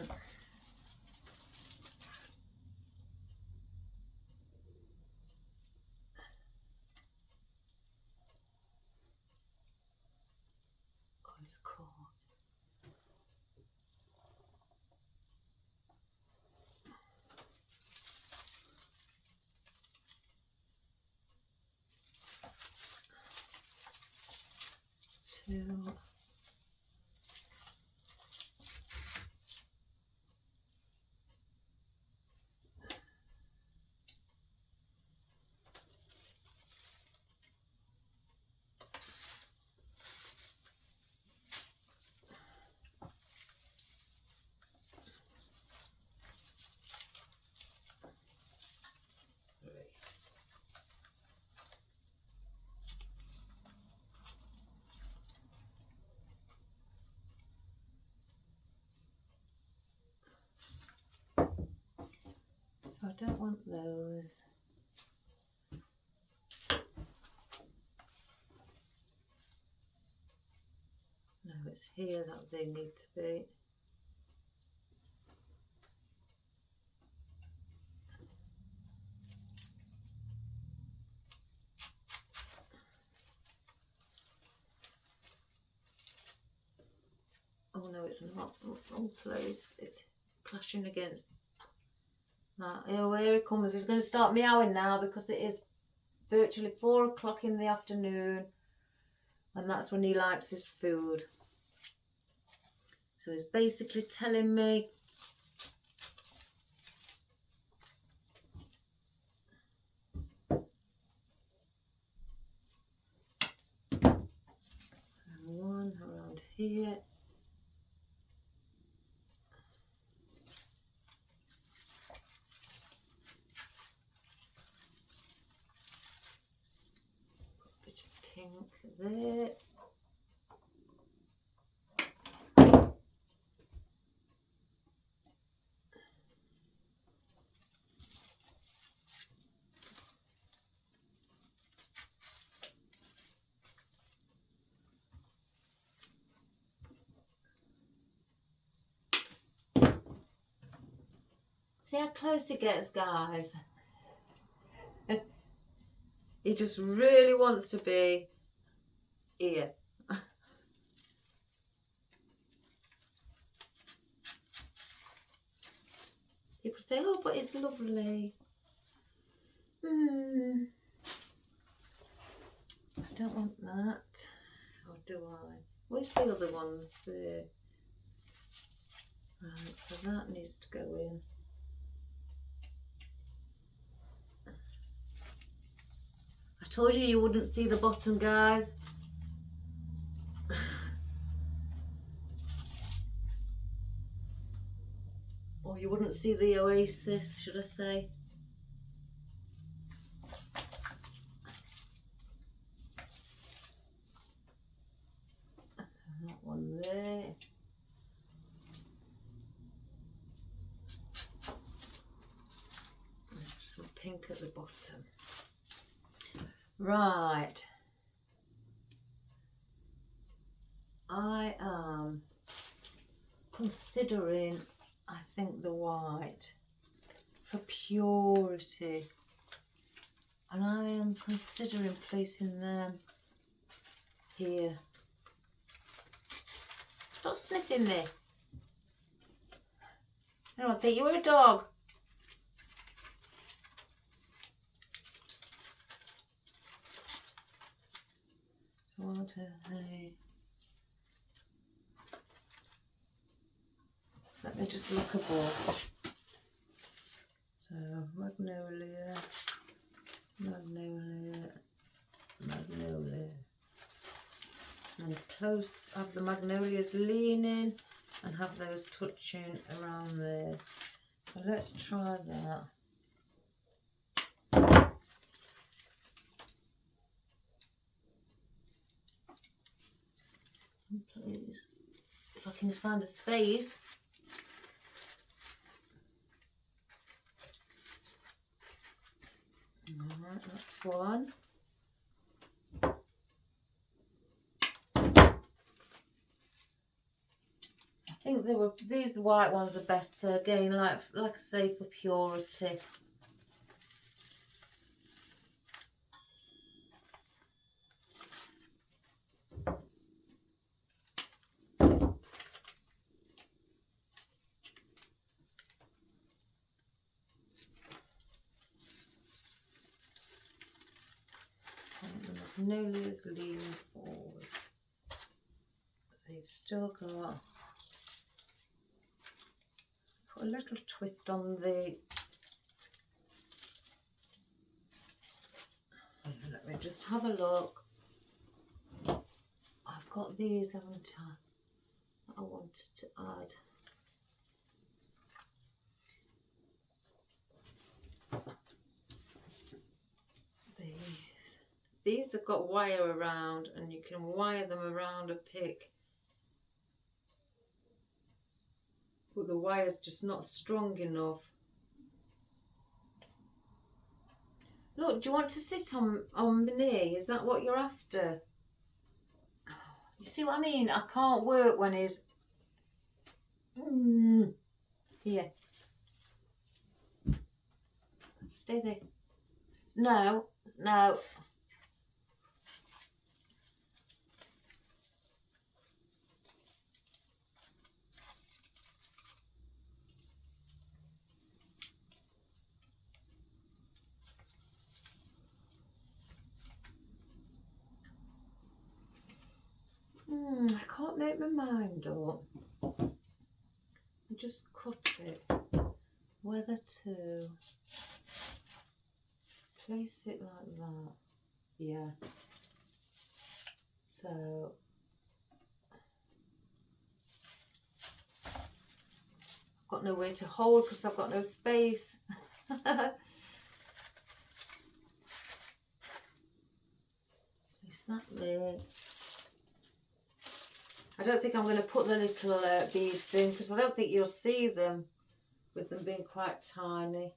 Oh, it's cold. Two. So I don't want those. No, it's here that they need to be. Oh no, it's not. Wrong place. It's clashing against that. Oh, here he comes. He's going to start meowing now because it is virtually 4 o'clock in the afternoon, and that's when he likes his food. So he's basically telling me one around here. Put a bit of pink there. See how close he gets, guys. He just really wants to be here. People say, oh, but it's lovely. don't want that. Or do I? Where's the other ones there? Right, so that needs to go in. I told you wouldn't see the bottom, guys. Or you wouldn't see the oasis, should I say. And that one there. Some pink at the bottom. Right. I am considering, I think, the white for purity. And I am considering placing them here. Stop sniffing me. I don't think you were a dog. So 1, 2, 3. Let me just look above. So magnolia, magnolia, magnolia. And close, have the magnolias leaning and have those touching around there. So let's try that. Please, if I can find a space. Alright, that's one. I think these white ones are better, again, like I say, for purity. Magnolias leaning forward. So you've still got, put a little twist on the, let me just have a look. I've got these, haven't I wanted to add. These have got wire around, and you can wire them around a pick. But the wire's just not strong enough. Look, do you want to sit on my knee? Is that what you're after? You see what I mean? I can't work when he's... Here. Stay there. No, no. I can't make my mind up. I just cut it. Whether to place it like that. Yeah. So I've got nowhere to hold because I've got no space. Place that there. I don't think I'm going to put the little beads in because I don't think you'll see them with them being quite tiny.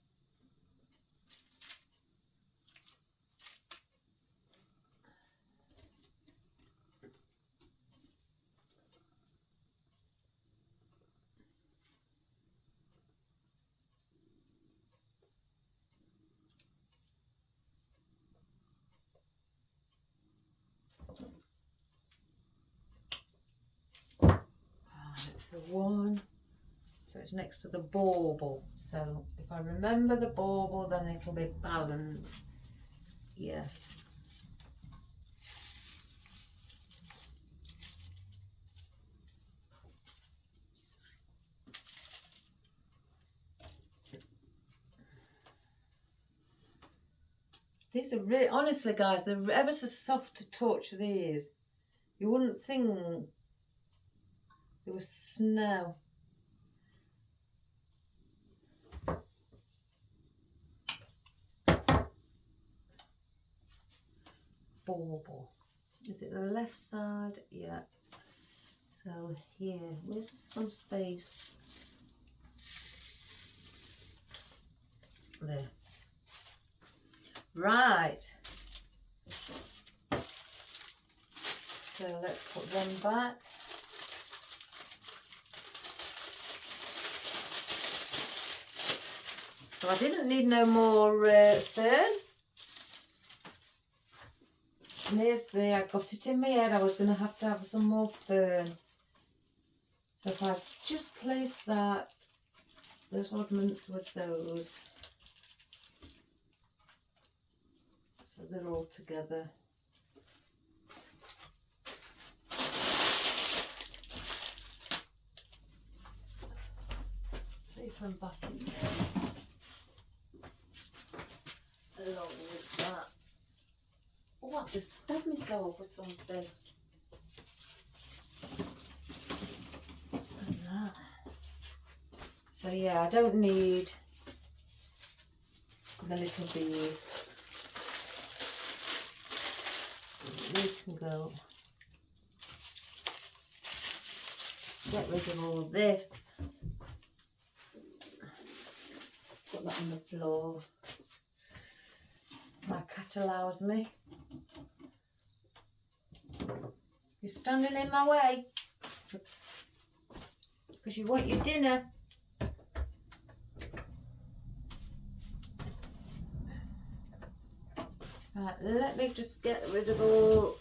So one, so it's next to the bauble. So if I remember the bauble, then it'll be balanced. Yeah. These are really, honestly guys, they're ever so soft to touch these. You wouldn't think there was snow. Bauble. Is it the left side? Yeah. So here, where's some space? There. Right. So let's put them back. So I didn't need no more fern. Here's me, I got it in my head I was going to have some more fern. So if I just place that, those oddments with those, so they're all together. Place them back in there, along with that. Oh, I've just stabbed myself with something. And that. So yeah, I don't need the little beads. These can go. Get rid of all this. Put that on the floor. My cat allows me. You're standing in my way because you want your dinner. Right, let me just get rid of all.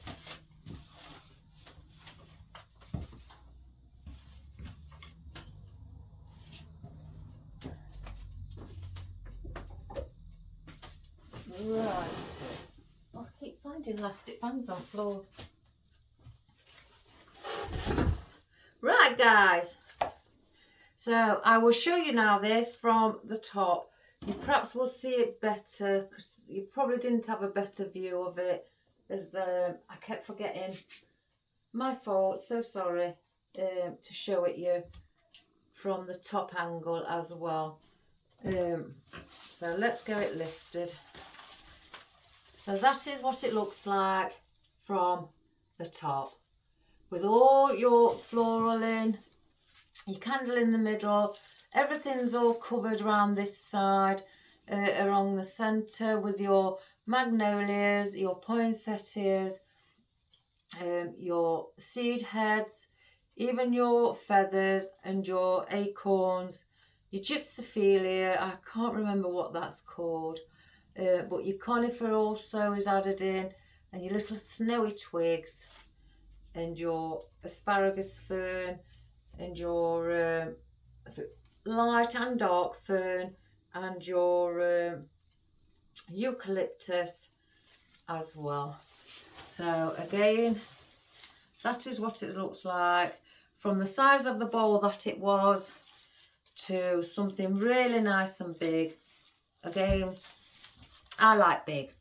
Right. Oh, I keep finding elastic bands on the floor. Right guys, so I will show you now this from the top. You perhaps will see it better because you probably didn't have a better view of it, as I kept forgetting. My fault, so sorry, to show it you from the top angle as well. So let's get it lifted. So that is what it looks like from the top, with all your floral in, your candle in the middle, everything's all covered around this side, along the centre, with your magnolias, your poinsettias, your seed heads, even your feathers and your acorns, your gypsophilia, I can't remember what that's called, but your conifer also is added in, and your little snowy twigs, and your asparagus fern, and your light and dark fern, and your eucalyptus as well. So again, that is what it looks like from the size of the bowl that it was to something really nice and big. Again, I like big.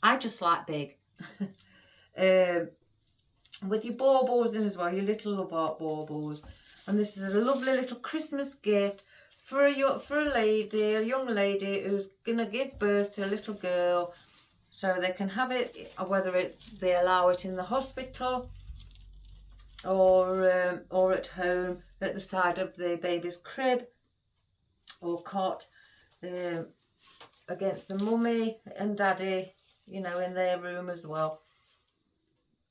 I just like big. With your baubles in as well, your little love art baubles. And this is a lovely little Christmas gift for a lady, a young lady who's going to give birth to a little girl, so they can have it, whether they allow it in the hospital or at home at the side of the baby's crib or cot, against the mummy and daddy, you know, in their room as well.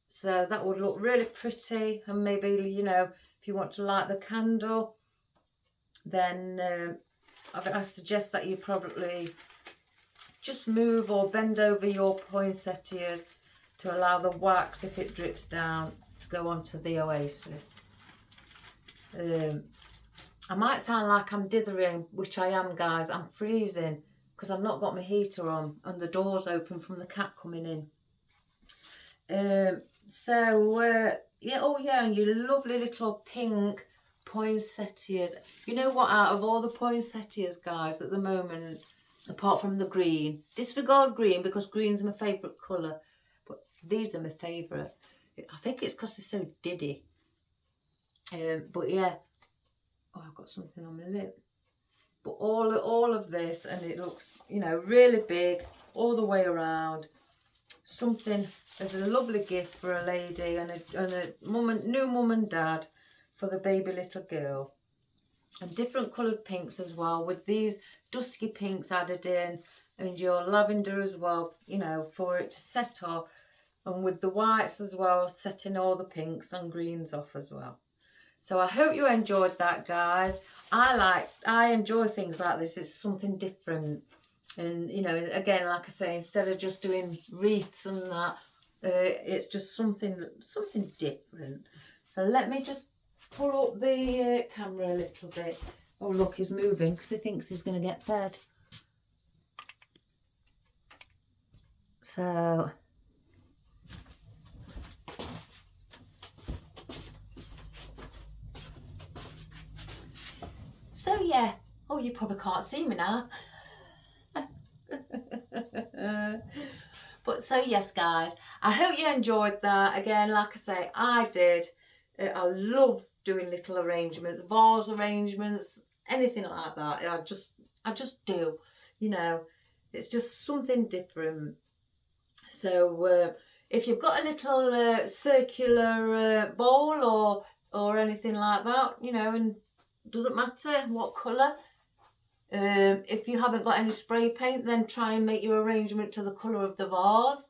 So that would look really pretty. And maybe, you know, if you want to light the candle, then I suggest that you probably just move or bend over your poinsettias to allow the wax, if it drips down, to go onto the oasis. I might sound like I'm dithering, which I am, guys. I'm freezing because I've not got my heater on and the door's open from the cat coming in. Yeah, oh yeah, and your lovely little pink poinsettias. You know what, out of all the poinsettias, guys, at the moment, apart from the green. Disregard green because green's my favourite colour. But these are my favourite. I think it's because they're so diddy. But yeah. Oh, I've got something on my lip. But all of this, and it looks, you know, really big all the way around. Something as a lovely gift for a lady and a new mum and dad for the baby little girl. And different coloured pinks as well, with these dusky pinks added in, and your lavender as well, you know, for it to set off, and with the whites as well, setting all the pinks and greens off as well. So I hope you enjoyed that, guys. I enjoy things like this. It's something different. And, you know, again, like I say, instead of just doing wreaths and that, it's just something different. So let me just pull up the camera a little bit. Oh, look, he's moving because he thinks he's going to get fed. So... So yeah, oh, you probably can't see me now. But so yes, guys, I hope you enjoyed that. Again, like I say, I did. I love doing little arrangements, vase arrangements, anything like that. I just do, you know, it's just something different. So if you've got a little circular bowl or anything like that, you know, and doesn't matter what colour. If you haven't got any spray paint, then try and make your arrangement to the colour of the vase.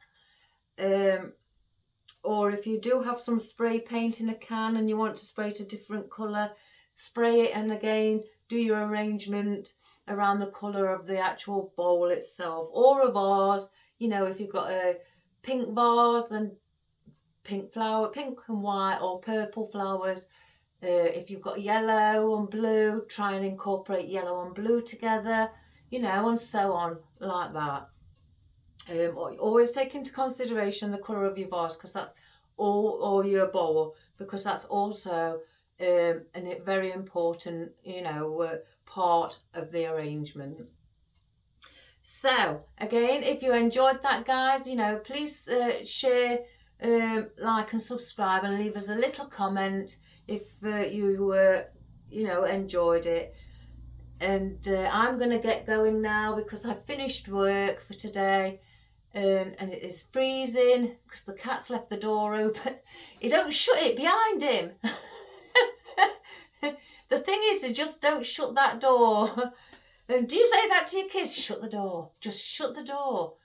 Or if you do have some spray paint in a can and you want to spray it a different colour, spray it, and again do your arrangement around the colour of the actual bowl itself, or a vase. You know, if you've got a pink vase, then pink and white or purple flowers. If you've got yellow and blue, try and incorporate yellow and blue together, you know, and so on, like that. Always take into consideration the colour of your vase, because that's or your bowl, because that's also a very important, you know, part of the arrangement. So again, if you enjoyed that, guys, you know, please share, like and subscribe, and leave us a little comment if you know, enjoyed it. And I'm going to get going now because I've finished work for today, and it is freezing because the cat's left the door open. He don't shut it behind him. The thing is, he just don't shut that door. And do you say that to your kids? Shut the door. Just shut the door.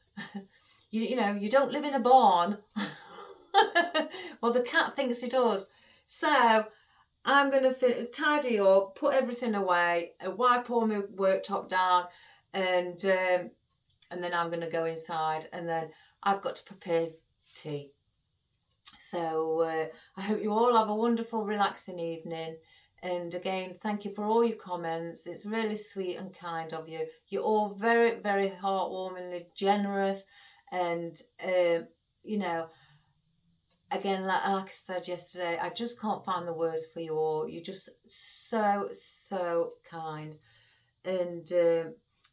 You know, you don't live in a barn. Well, the cat thinks he does. So I'm going to tidy up, put everything away, wipe all my worktop down, and then I'm going to go inside, and then I've got to prepare tea. So I hope you all have a wonderful, relaxing evening. And again, thank you for all your comments. It's really sweet and kind of you. You're all very, very heartwarmingly generous. And, you know, again, like I said yesterday, I just can't find the words for you all. You're just so kind. And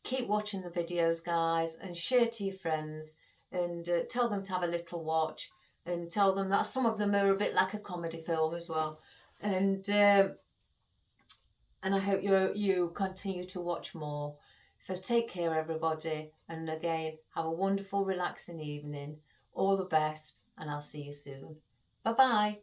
keep watching the videos, guys, and share to your friends, and tell them to have a little watch, and tell them that some of them are a bit like a comedy film as well. And I hope you continue to watch more. So take care, everybody. And again, have a wonderful, relaxing evening. All the best, and I'll see you soon. Bye-bye.